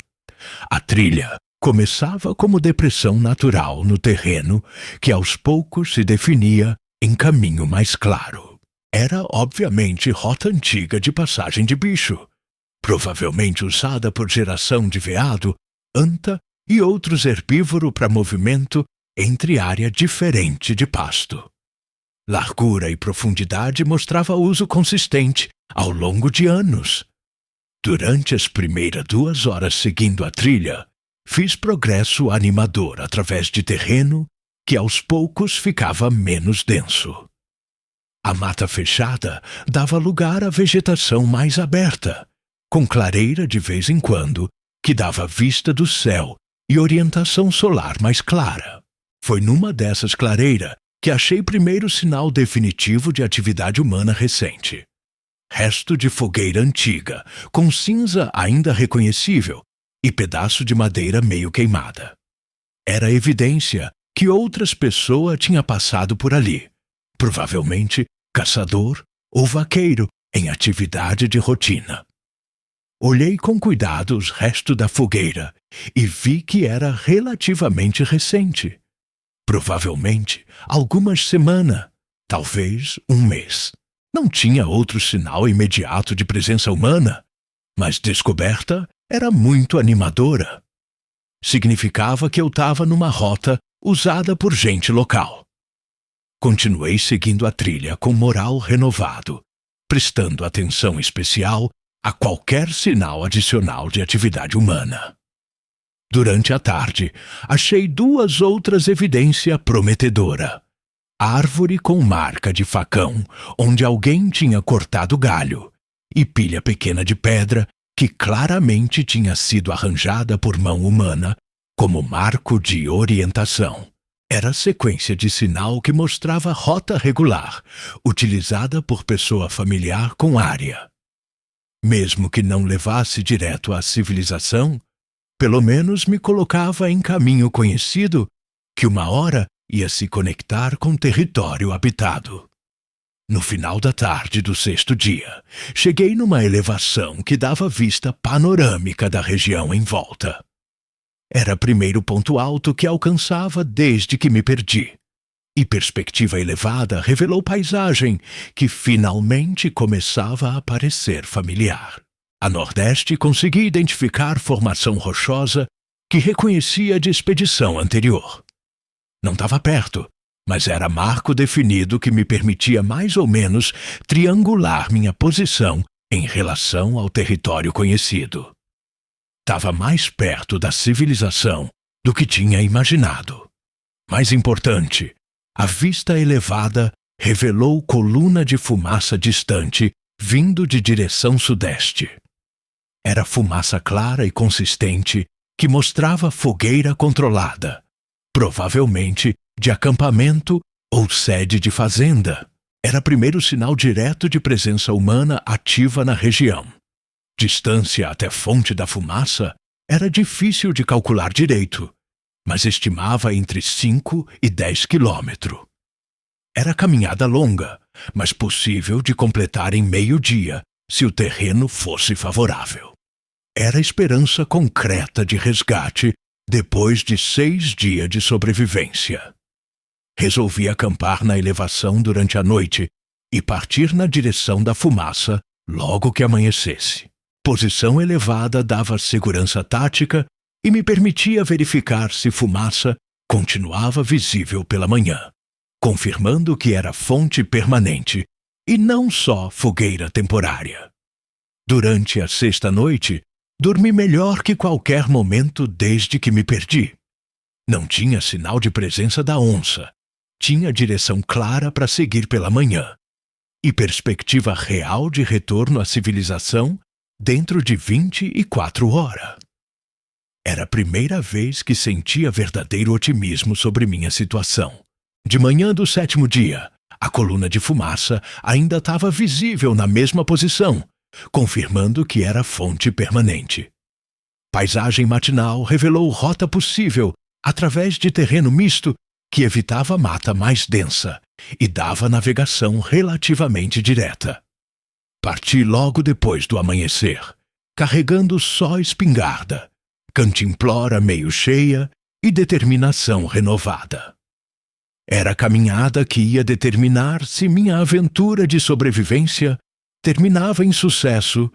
A trilha começava como depressão natural no terreno que aos poucos se definia em caminho mais claro. Era, obviamente, rota antiga de passagem de bicho, provavelmente usada por geração de veado, anta e outros herbívoros para movimento entre área diferente de pasto. Largura e profundidade mostrava uso consistente ao longo de anos. Durante as primeiras 2 horas seguindo a trilha, fiz progresso animador através de terreno que aos poucos ficava menos denso. A mata fechada dava lugar à vegetação mais aberta, com clareira de vez em quando, que dava vista do céu e orientação solar mais clara. Foi numa dessas clareiras que achei primeiro sinal definitivo de atividade humana recente. Resto de fogueira antiga, com cinza ainda reconhecível e pedaço de madeira meio queimada. Era evidência que outras pessoas tinham passado por ali, provavelmente caçador ou vaqueiro em atividade de rotina. Olhei com cuidado os restos da fogueira e vi que era relativamente recente. Provavelmente algumas semanas, talvez um mês. Não tinha outro sinal imediato de presença humana, mas descoberta era muito animadora. Significava que eu estava numa rota usada por gente local. Continuei seguindo a trilha com moral renovado, prestando atenção especial a qualquer sinal adicional de atividade humana. Durante a tarde, achei 2 outras evidências prometedoras. Árvore com marca de facão, onde alguém tinha cortado galho, e pilha pequena de pedra que claramente tinha sido arranjada por mão humana como marco de orientação. Era a sequência de sinal que mostrava rota regular, utilizada por pessoa familiar com área. Mesmo que não levasse direto à civilização, pelo menos me colocava em caminho conhecido que uma hora ia se conectar com território habitado. No final da tarde do 6º dia, cheguei numa elevação que dava vista panorâmica da região em volta. Era o primeiro ponto alto que alcançava desde que me perdi. E perspectiva elevada revelou paisagem que finalmente começava a parecer familiar. A nordeste consegui identificar formação rochosa que reconhecia de expedição anterior. Não estava perto, mas era marco definido que me permitia mais ou menos triangular minha posição em relação ao território conhecido. Estava mais perto da civilização do que tinha imaginado. Mais importante, a vista elevada revelou coluna de fumaça distante vindo de direção sudeste. Era fumaça clara e consistente que mostrava fogueira controlada, provavelmente de acampamento ou sede de fazenda. Era primeiro sinal direto de presença humana ativa na região. Distância até fonte da fumaça era difícil de calcular direito, mas estimava entre 5 e 10 quilômetros. Era caminhada longa, mas possível de completar em meio-dia, se o terreno fosse favorável. Era esperança concreta de resgate depois de 6 dias de sobrevivência. Resolvi acampar na elevação durante a noite e partir na direção da fumaça logo que amanhecesse. Posição elevada dava segurança tática e me permitia verificar se fumaça continuava visível pela manhã, confirmando que era fonte permanente e não só fogueira temporária. Durante a sexta noite, dormi melhor que qualquer momento desde que me perdi. Não tinha sinal de presença da onça, tinha direção clara para seguir pela manhã e perspectiva real de retorno à civilização dentro de 24 horas. Era a primeira vez que sentia verdadeiro otimismo sobre minha situação. De manhã do 7º dia, a coluna de fumaça ainda estava visível na mesma posição, confirmando que era fonte permanente. Paisagem matinal revelou rota possível através de terreno misto que evitava mata mais densa e dava navegação relativamente direta. Parti logo depois do amanhecer, carregando só espingarda, cantimplora meio cheia e determinação renovada. Era a caminhada que ia determinar se minha aventura de sobrevivência terminava em sucesso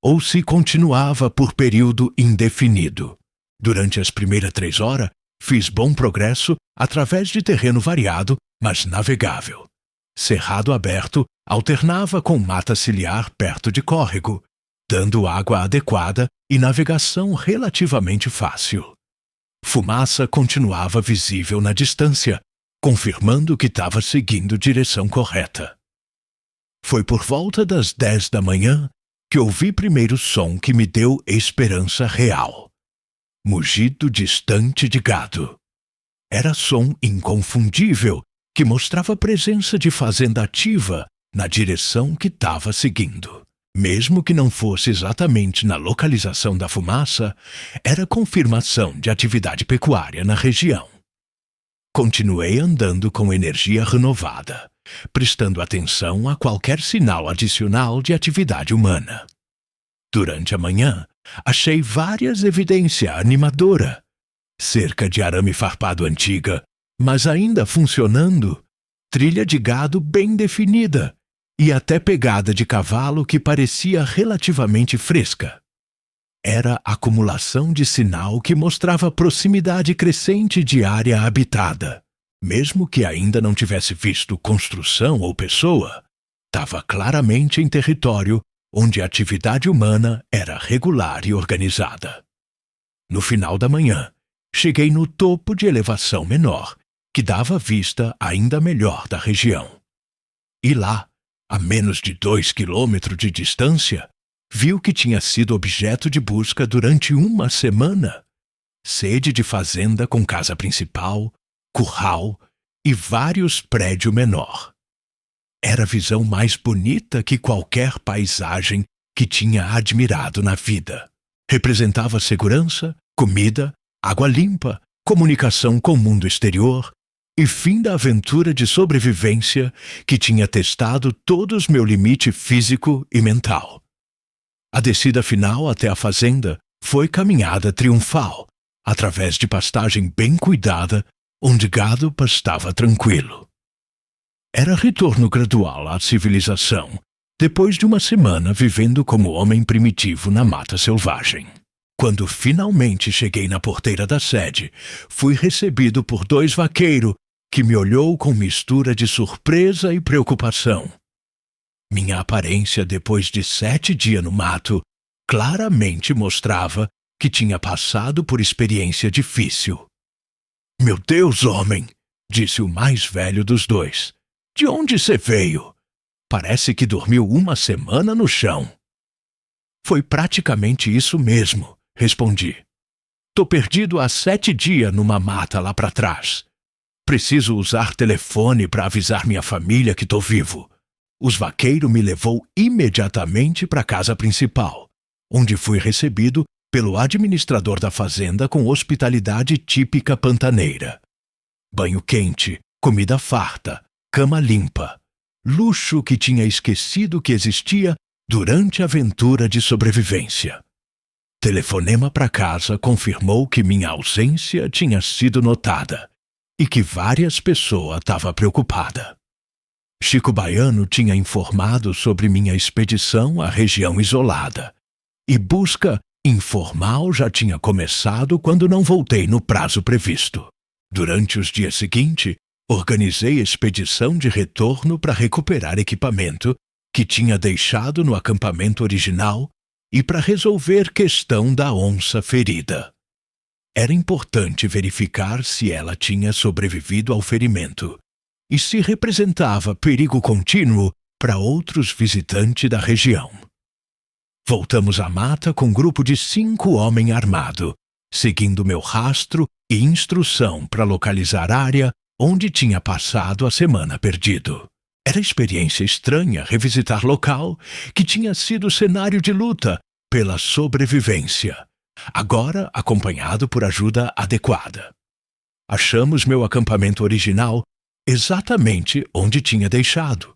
ou se continuava por período indefinido. Durante as primeiras 3 horas, fiz bom progresso através de terreno variado, mas navegável. Cerrado aberto alternava com mata ciliar perto de córrego, dando água adequada e navegação relativamente fácil. Fumaça continuava visível na distância, confirmando que estava seguindo direção correta. Foi por volta das 10 da manhã que ouvi primeiro som que me deu esperança real. Mugido distante de gado. Era som inconfundível que mostrava a presença de fazenda ativa na direção que estava seguindo. Mesmo que não fosse exatamente na localização da fumaça, era confirmação de atividade pecuária na região. Continuei andando com energia renovada, prestando atenção a qualquer sinal adicional de atividade humana. Durante a manhã, achei várias evidências animadoras. Cerca de arame farpado antiga, mas ainda funcionando, trilha de gado bem definida e até pegada de cavalo que parecia relativamente fresca. Era acumulação de sinal que mostrava proximidade crescente de área habitada. Mesmo que ainda não tivesse visto construção ou pessoa, estava claramente em território onde a atividade humana era regular e organizada. No final da manhã, cheguei no topo de elevação menor, que dava vista ainda melhor da região. E lá, a menos de 2 quilômetros de distância, viu que tinha sido objeto de busca durante 1 semana. Sede de fazenda com casa principal, curral e vários prédios menor. Era a visão mais bonita que qualquer paisagem que tinha admirado na vida. Representava segurança, comida, água limpa, comunicação com o mundo exterior e fim da aventura de sobrevivência que tinha testado todos meu limite físico e mental. A descida final até a fazenda foi caminhada triunfal, através de pastagem bem cuidada, onde gado pastava tranquilo. Era retorno gradual à civilização, depois de uma semana vivendo como homem primitivo na mata selvagem. Quando finalmente cheguei na porteira da sede, fui recebido por 2 vaqueiros que me olhou com mistura de surpresa e preocupação. Minha aparência depois de 7 dias no mato claramente mostrava que tinha passado por experiência difícil. "Meu Deus, homem!" disse o mais velho dos 2. "De onde você veio? Parece que dormiu uma semana no chão." "Foi praticamente isso mesmo", respondi. "Tô perdido há 7 dias numa mata lá para trás. Preciso usar telefone para avisar minha família que tô vivo." Os vaqueiros me levou imediatamente para a casa principal, onde fui recebido pelo administrador da fazenda com hospitalidade típica pantaneira. Banho quente, comida farta, cama limpa. Luxo que tinha esquecido que existia durante a aventura de sobrevivência. Telefonema para casa confirmou que minha ausência tinha sido notada e que várias pessoas estavam preocupadas. Chico Baiano tinha informado sobre minha expedição à região isolada, e busca informal já tinha começado quando não voltei no prazo previsto. Durante os dias seguintes, organizei expedição de retorno para recuperar equipamento que tinha deixado no acampamento original e para resolver questão da onça ferida. Era importante verificar se ela tinha sobrevivido ao ferimento e se representava perigo contínuo para outros visitantes da região. Voltamos à mata com um grupo de 5 homens armados, seguindo meu rastro e instrução para localizar a área onde tinha passado a semana perdido. Era experiência estranha revisitar local que tinha sido cenário de luta pela sobrevivência, agora acompanhado por ajuda adequada. Achamos meu acampamento original exatamente onde tinha deixado,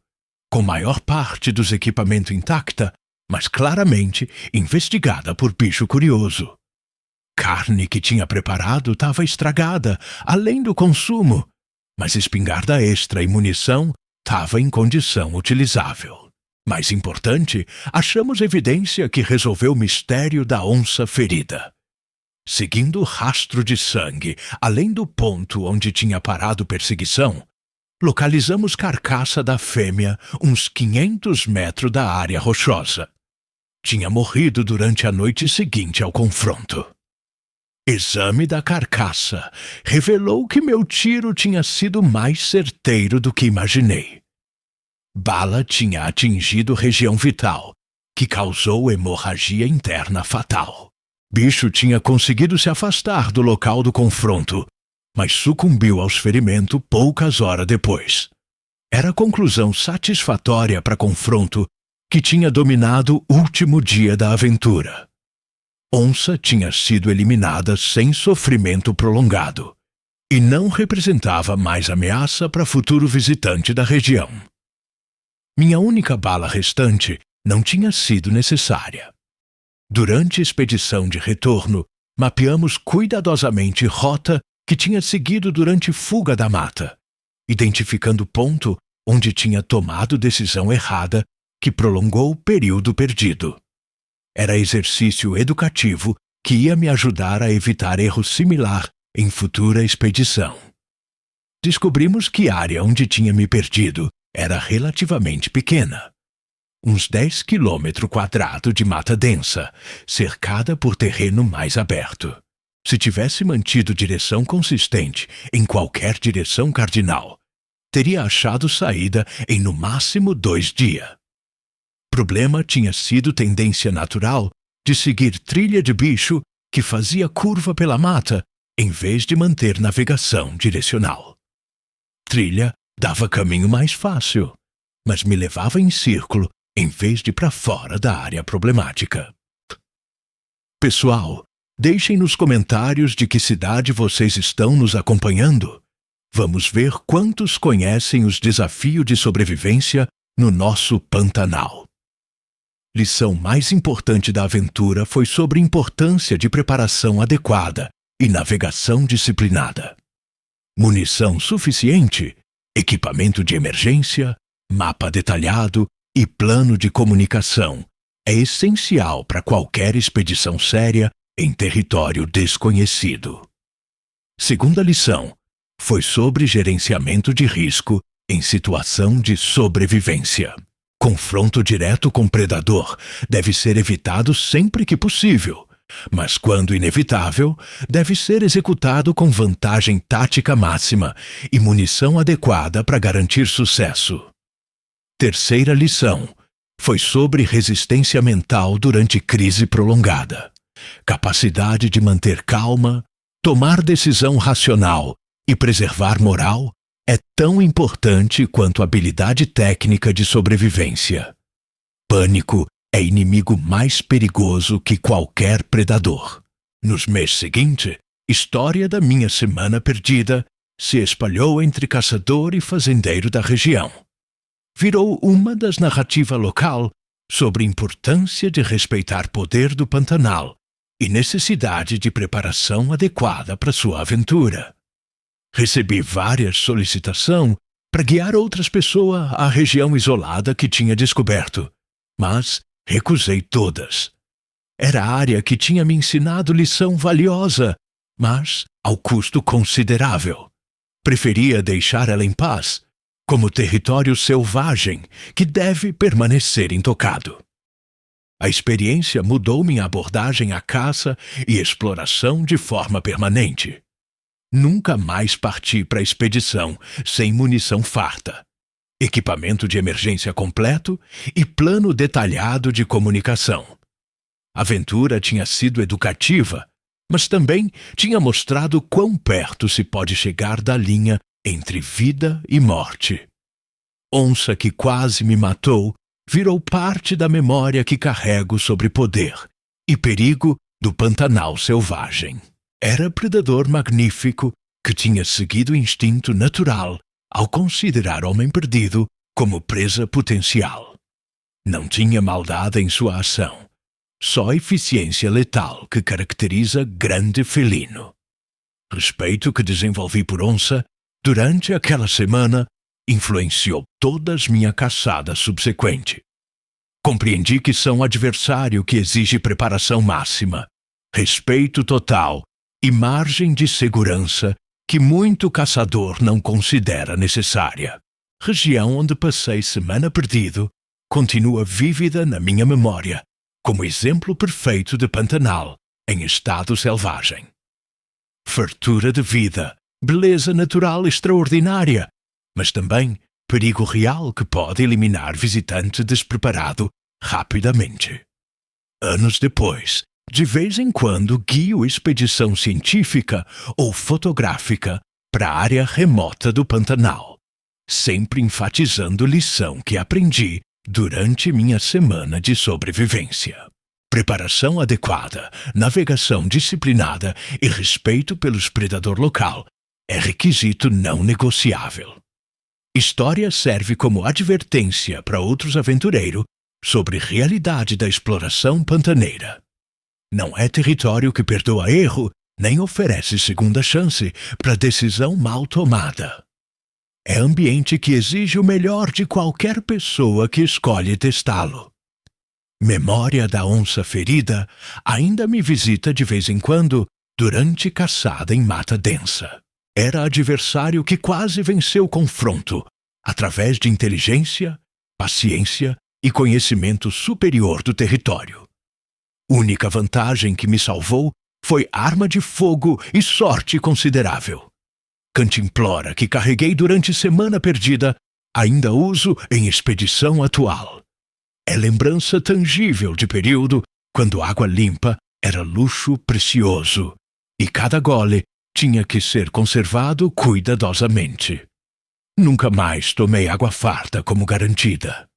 com maior parte dos equipamentos intacta, mas claramente investigada por bicho curioso. Carne que tinha preparado estava estragada, além do consumo, mas espingarda extra e munição estava em condição utilizável. Mais importante, achamos evidência que resolveu o mistério da onça ferida. Seguindo o rastro de sangue, além do ponto onde tinha parado perseguição, localizamos carcaça da fêmea uns 500 metros da área rochosa. Tinha morrido durante a noite seguinte ao confronto. Exame da carcaça revelou que meu tiro tinha sido mais certeiro do que imaginei. Bala tinha atingido região vital, que causou hemorragia interna fatal. Bicho tinha conseguido se afastar do local do confronto, mas sucumbiu aos ferimentos poucas horas depois. Era a conclusão satisfatória para confronto que tinha dominado o último dia da aventura. Onça tinha sido eliminada sem sofrimento prolongado e não representava mais ameaça para futuro visitante da região. Minha única bala restante não tinha sido necessária. Durante a expedição de retorno, mapeamos cuidadosamente rota que tinha seguido durante fuga da mata, identificando o ponto onde tinha tomado decisão errada que prolongou o período perdido. Era exercício educativo que ia me ajudar a evitar erro similar em futura expedição. Descobrimos que a área onde tinha me perdido era relativamente pequena. Uns 10 km² de mata densa, cercada por terreno mais aberto. Se tivesse mantido direção consistente em qualquer direção cardinal, teria achado saída em no máximo 2 dias. Problema tinha sido tendência natural de seguir trilha de bicho que fazia curva pela mata em vez de manter navegação direcional. Trilha dava caminho mais fácil, mas me levava em círculo em vez de para fora da área problemática. Pessoal, deixem nos comentários de que cidade vocês estão nos acompanhando. Vamos ver quantos conhecem os desafios de sobrevivência no nosso Pantanal. Lição mais importante da aventura foi sobre a importância de preparação adequada e navegação disciplinada. Munição suficiente, equipamento de emergência, mapa detalhado e plano de comunicação é essencial para qualquer expedição séria em território desconhecido. Segunda lição foi sobre gerenciamento de risco em situação de sobrevivência. Confronto direto com predador deve ser evitado sempre que possível, mas quando inevitável, deve ser executado com vantagem tática máxima e munição adequada para garantir sucesso. Terceira lição foi sobre resistência mental durante crise prolongada. Capacidade de manter calma, tomar decisão racional e preservar moral é tão importante quanto a habilidade técnica de sobrevivência. Pânico é inimigo mais perigoso que qualquer predador. Nos meses seguintes, história da minha semana perdida se espalhou entre caçador e fazendeiro da região. Virou uma das narrativas local sobre a importância de respeitar poder do Pantanal e necessidade de preparação adequada para sua aventura. Recebi várias solicitações para guiar outras pessoas à região isolada que tinha descoberto, mas recusei todas. Era a área que tinha me ensinado lição valiosa, mas ao custo considerável. Preferia deixar ela em paz, como território selvagem que deve permanecer intocado. A experiência mudou minha abordagem à caça e exploração de forma permanente. Nunca mais parti para a expedição sem munição farta, equipamento de emergência completo e plano detalhado de comunicação. A aventura tinha sido educativa, mas também tinha mostrado quão perto se pode chegar da linha entre vida e morte. Onça que quase me matou virou parte da memória que carrego sobre poder e perigo do Pantanal selvagem. Era predador magnífico que tinha seguido o instinto natural ao considerar homem perdido como presa potencial. Não tinha maldade em sua ação, só eficiência letal que caracteriza grande felino. Respeito que desenvolvi por onça durante aquela semana influenciou todas minha caçada subsequente. Compreendi que são adversário que exige preparação máxima, respeito total e margem de segurança que muito caçador não considera necessária. Região onde passei semana perdido continua vívida na minha memória como exemplo perfeito de Pantanal em estado selvagem. Fartura de vida, beleza natural extraordinária, mas também perigo real que pode eliminar visitante despreparado rapidamente. Anos depois, de vez em quando guio expedição científica ou fotográfica para a área remota do Pantanal, sempre enfatizando lição que aprendi durante minha semana de sobrevivência. Preparação adequada, navegação disciplinada e respeito pelos predador local é requisito não negociável. História serve como advertência para outros aventureiros sobre realidade da exploração pantaneira. Não é território que perdoa erro, nem oferece segunda chance para decisão mal tomada. É ambiente que exige o melhor de qualquer pessoa que escolhe testá-lo. Memória da onça ferida ainda me visita de vez em quando durante caçada em mata densa. Era adversário que quase venceu o confronto através de inteligência, paciência e conhecimento superior do território. Única vantagem que me salvou foi arma de fogo e sorte considerável. Cantimplora que carreguei durante semana perdida ainda uso em expedição atual. É lembrança tangível de período quando água limpa era luxo precioso e cada gole tinha que ser conservado cuidadosamente. Nunca mais tomei água farta como garantida.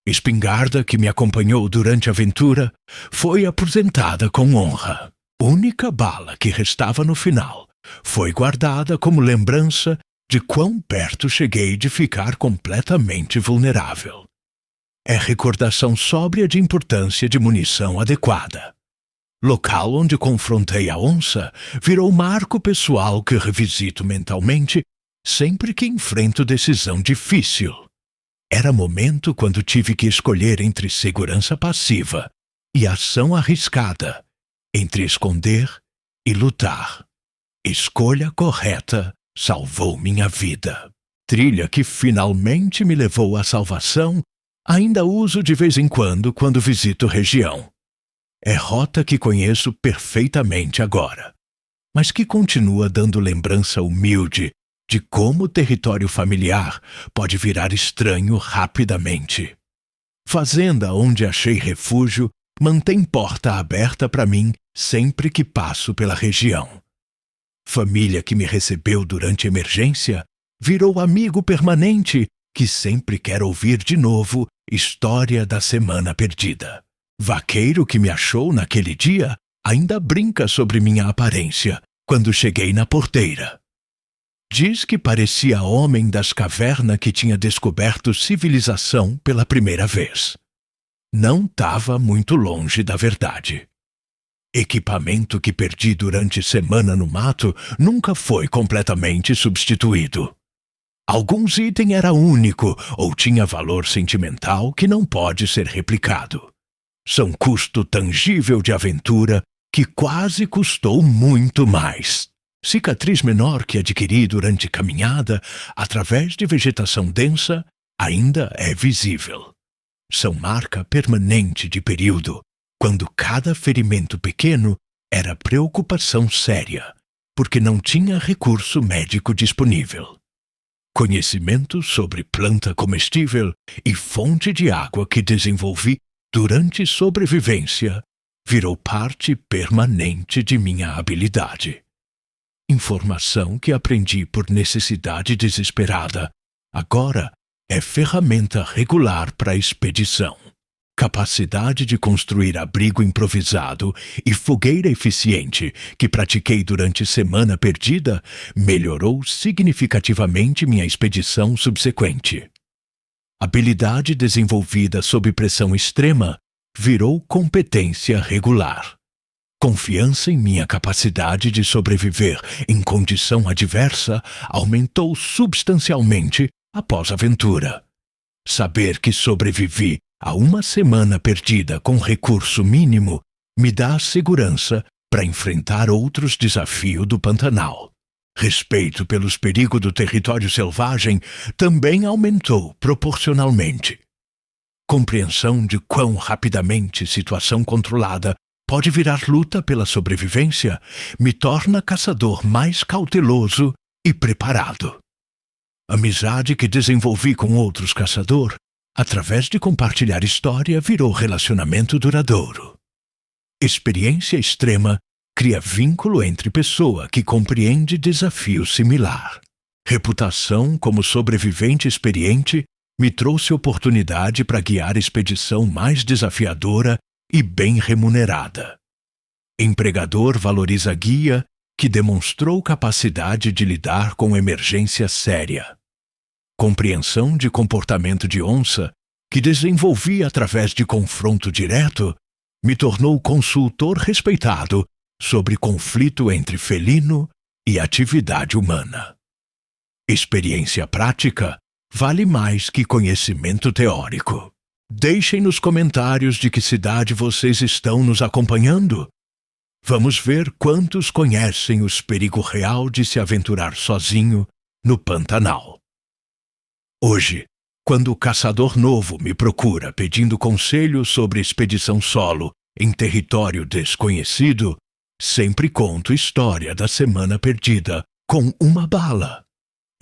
Espingarda que me acompanhou durante a aventura foi aposentada com honra. Única bala que restava no final foi guardada como lembrança de quão perto cheguei de ficar completamente vulnerável. É recordação sóbria de importância de munição adequada. Local onde confrontei a onça virou marco pessoal que revisito mentalmente sempre que enfrento decisão difícil. Era momento quando tive que escolher entre segurança passiva e ação arriscada, entre esconder e lutar. Escolha correta salvou minha vida. Trilha que finalmente me levou à salvação, ainda uso de vez em quando visito região. É rota que conheço perfeitamente agora, mas que continua dando lembrança humilde de como o território familiar pode virar estranho rapidamente. Fazenda onde achei refúgio mantém porta aberta para mim sempre que passo pela região. Família que me recebeu durante emergência virou amigo permanente que sempre quer ouvir de novo história da semana perdida. Vaqueiro que me achou naquele dia ainda brinca sobre minha aparência quando cheguei na porteira. Diz que parecia homem das cavernas que tinha descoberto civilização pela primeira vez. Não estava muito longe da verdade. Equipamento que perdi durante semana no mato nunca foi completamente substituído. Alguns itens era único ou tinha valor sentimental que não pode ser replicado. São custo tangível de aventura que quase custou muito mais. Cicatriz menor que adquiri durante caminhada através de vegetação densa ainda é visível. São marca permanente de período, quando cada ferimento pequeno era preocupação séria, porque não tinha recurso médico disponível. Conhecimento sobre planta comestível e fonte de água que desenvolvi durante sobrevivência virou parte permanente de minha habilidade. Informação que aprendi por necessidade desesperada, agora é ferramenta regular para a expedição. Capacidade de construir abrigo improvisado e fogueira eficiente que pratiquei durante semana perdida melhorou significativamente minha expedição subsequente. Habilidade desenvolvida sob pressão extrema virou competência regular. Confiança em minha capacidade de sobreviver em condição adversa aumentou substancialmente após a aventura. Saber que sobrevivi a uma semana perdida com recurso mínimo me dá segurança para enfrentar outros desafios do Pantanal. Respeito pelos perigos do território selvagem também aumentou proporcionalmente. Compreensão de quão rapidamente situação controlada pode virar luta pela sobrevivência me torna caçador mais cauteloso e preparado. Amizade que desenvolvi com outros caçadores, através de compartilhar história, virou relacionamento duradouro. Experiência extrema cria vínculo entre pessoa que compreende desafio similar. Reputação como sobrevivente experiente me trouxe oportunidade para guiar expedição mais desafiadora e bem remunerada. Empregador valoriza guia que demonstrou capacidade de lidar com emergência séria. Compreensão de comportamento de onça, que desenvolvi através de confronto direto, me tornou consultor respeitado sobre conflito entre felino e atividade humana. Experiência prática vale mais que conhecimento teórico. Deixem nos comentários de que cidade vocês estão nos acompanhando. Vamos ver quantos conhecem os perigos real de se aventurar sozinho no Pantanal. Hoje, quando o caçador novo me procura pedindo conselho sobre expedição solo em território desconhecido, sempre conto história da semana perdida com uma bala.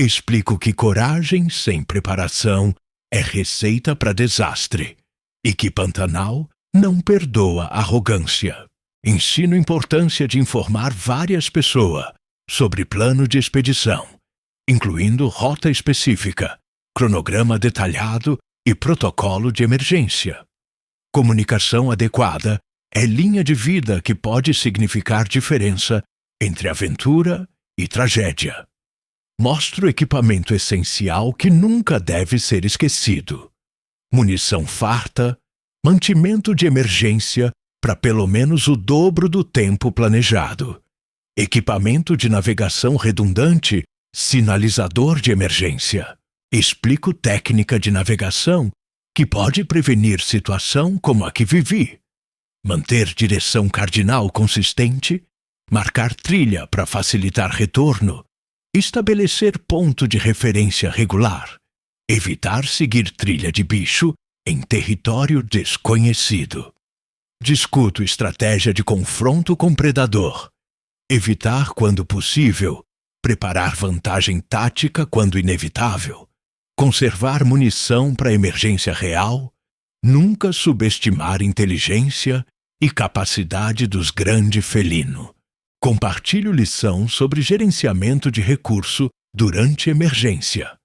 Explico que coragem sem preparação é receita para desastre e que Pantanal não perdoa arrogância. Ensino a importância de informar várias pessoas sobre plano de expedição, incluindo rota específica, cronograma detalhado e protocolo de emergência. Comunicação adequada é linha de vida que pode significar diferença entre aventura e tragédia. Mostro equipamento essencial que nunca deve ser esquecido. Munição farta, mantimento de emergência para pelo menos o dobro do tempo planejado. Equipamento de navegação redundante, sinalizador de emergência. Explico técnica de navegação que pode prevenir situação como a que vivi. Manter direção cardinal consistente, marcar trilha para facilitar retorno, estabelecer ponto de referência regular, evitar seguir trilha de bicho em território desconhecido. Discuto estratégia de confronto com predador, evitar quando possível, preparar vantagem tática quando inevitável, conservar munição para emergência real, nunca subestimar inteligência e capacidade dos grandes felinos. Compartilho lição sobre gerenciamento de recurso durante emergência,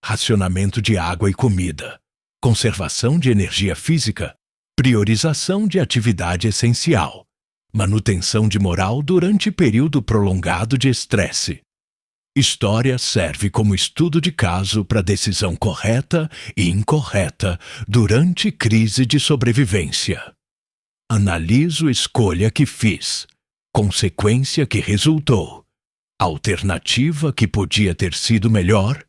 racionamento de água e comida, conservação de energia física, priorização de atividade essencial, manutenção de moral durante período prolongado de estresse. História serve como estudo de caso para decisão correta e incorreta durante crise de sobrevivência. Analiso escolha que fiz, consequência que resultou, alternativa que podia ter sido melhor,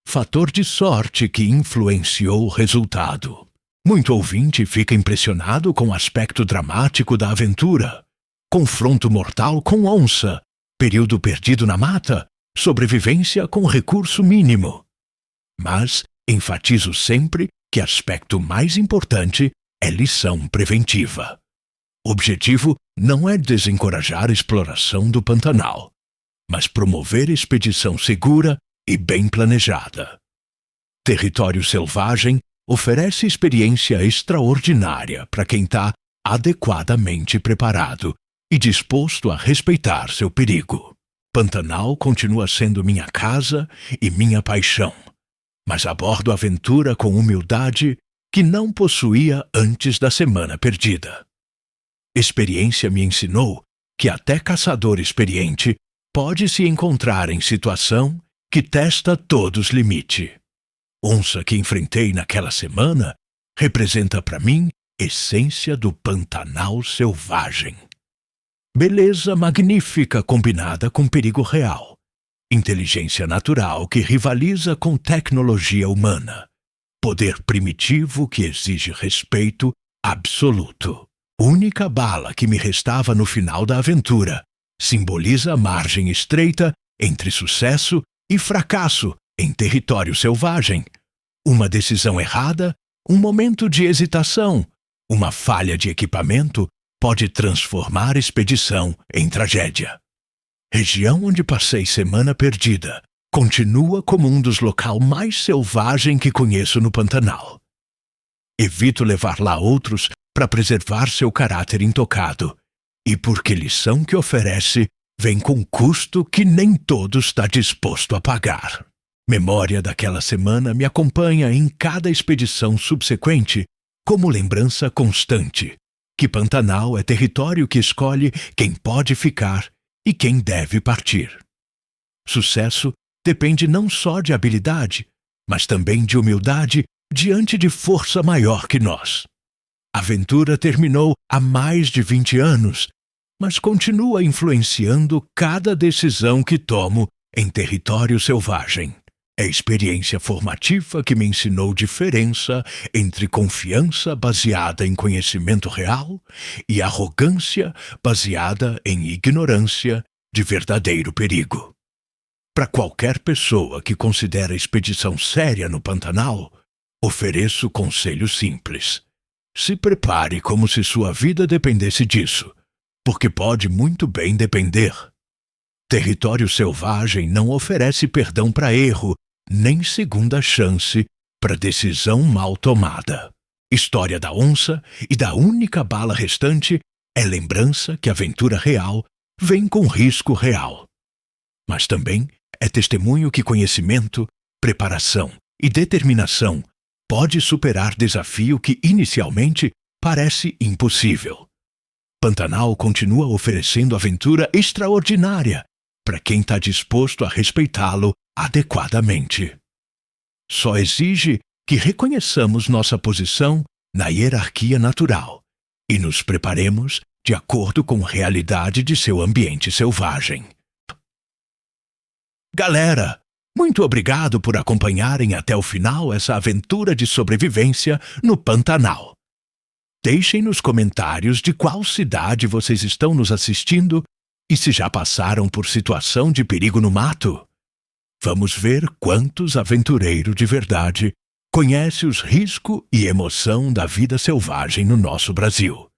fator de sorte que influenciou o resultado. Muito ouvinte fica impressionado com o aspecto dramático da aventura. Confronto mortal com onça, período perdido na mata, sobrevivência com recurso mínimo. Mas enfatizo sempre que aspecto mais importante é lição preventiva. Objetivo não é desencorajar a exploração do Pantanal, mas promover expedição segura e bem planejada. Território Selvagem oferece experiência extraordinária para quem está adequadamente preparado e disposto a respeitar seu perigo. Pantanal continua sendo minha casa e minha paixão, mas abordo a aventura com humildade que não possuía antes da semana perdida. Experiência me ensinou que até caçador experiente pode se encontrar em situação que testa todos os limites. Onça que enfrentei naquela semana representa para mim essência do Pantanal selvagem. Beleza magnífica combinada com perigo real. Inteligência natural que rivaliza com tecnologia humana. Poder primitivo que exige respeito absoluto. Única bala que me restava no final da aventura simboliza a margem estreita entre sucesso e fracasso em território selvagem. Uma decisão errada, um momento de hesitação, uma falha de equipamento pode transformar expedição em tragédia. Região onde passei semana perdida continua como um dos locais mais selvagens que conheço no Pantanal. Evito levar lá outros para preservar seu caráter intocado, e porque lição que oferece vem com custo que nem todos está disposto a pagar. Memória daquela semana me acompanha em cada expedição subsequente como lembrança constante que Pantanal é território que escolhe quem pode ficar e quem deve partir. Sucesso depende não só de habilidade, mas também de humildade diante de força maior que nós. A aventura terminou há mais de 20 anos, mas continua influenciando cada decisão que tomo em território selvagem. É experiência formativa que me ensinou diferença entre confiança baseada em conhecimento real e arrogância baseada em ignorância de verdadeiro perigo. Para qualquer pessoa que considera expedição séria no Pantanal, ofereço conselho simples. Se prepare como se sua vida dependesse disso, porque pode muito bem depender. Território selvagem não oferece perdão para erro, nem segunda chance para decisão mal tomada. História da onça e da única bala restante é lembrança que a aventura real vem com risco real. Mas também é testemunho que conhecimento, preparação e determinação pode superar desafio que inicialmente parece impossível. Pantanal continua oferecendo aventura extraordinária para quem está disposto a respeitá-lo adequadamente. Só exige que reconheçamos nossa posição na hierarquia natural e nos preparemos de acordo com a realidade de seu ambiente selvagem. Galera, muito obrigado por acompanharem até o final essa aventura de sobrevivência no Pantanal. Deixem nos comentários de qual cidade vocês estão nos assistindo e se já passaram por situação de perigo no mato. Vamos ver quantos aventureiros de verdade conhecem os riscos e emoção da vida selvagem no nosso Brasil.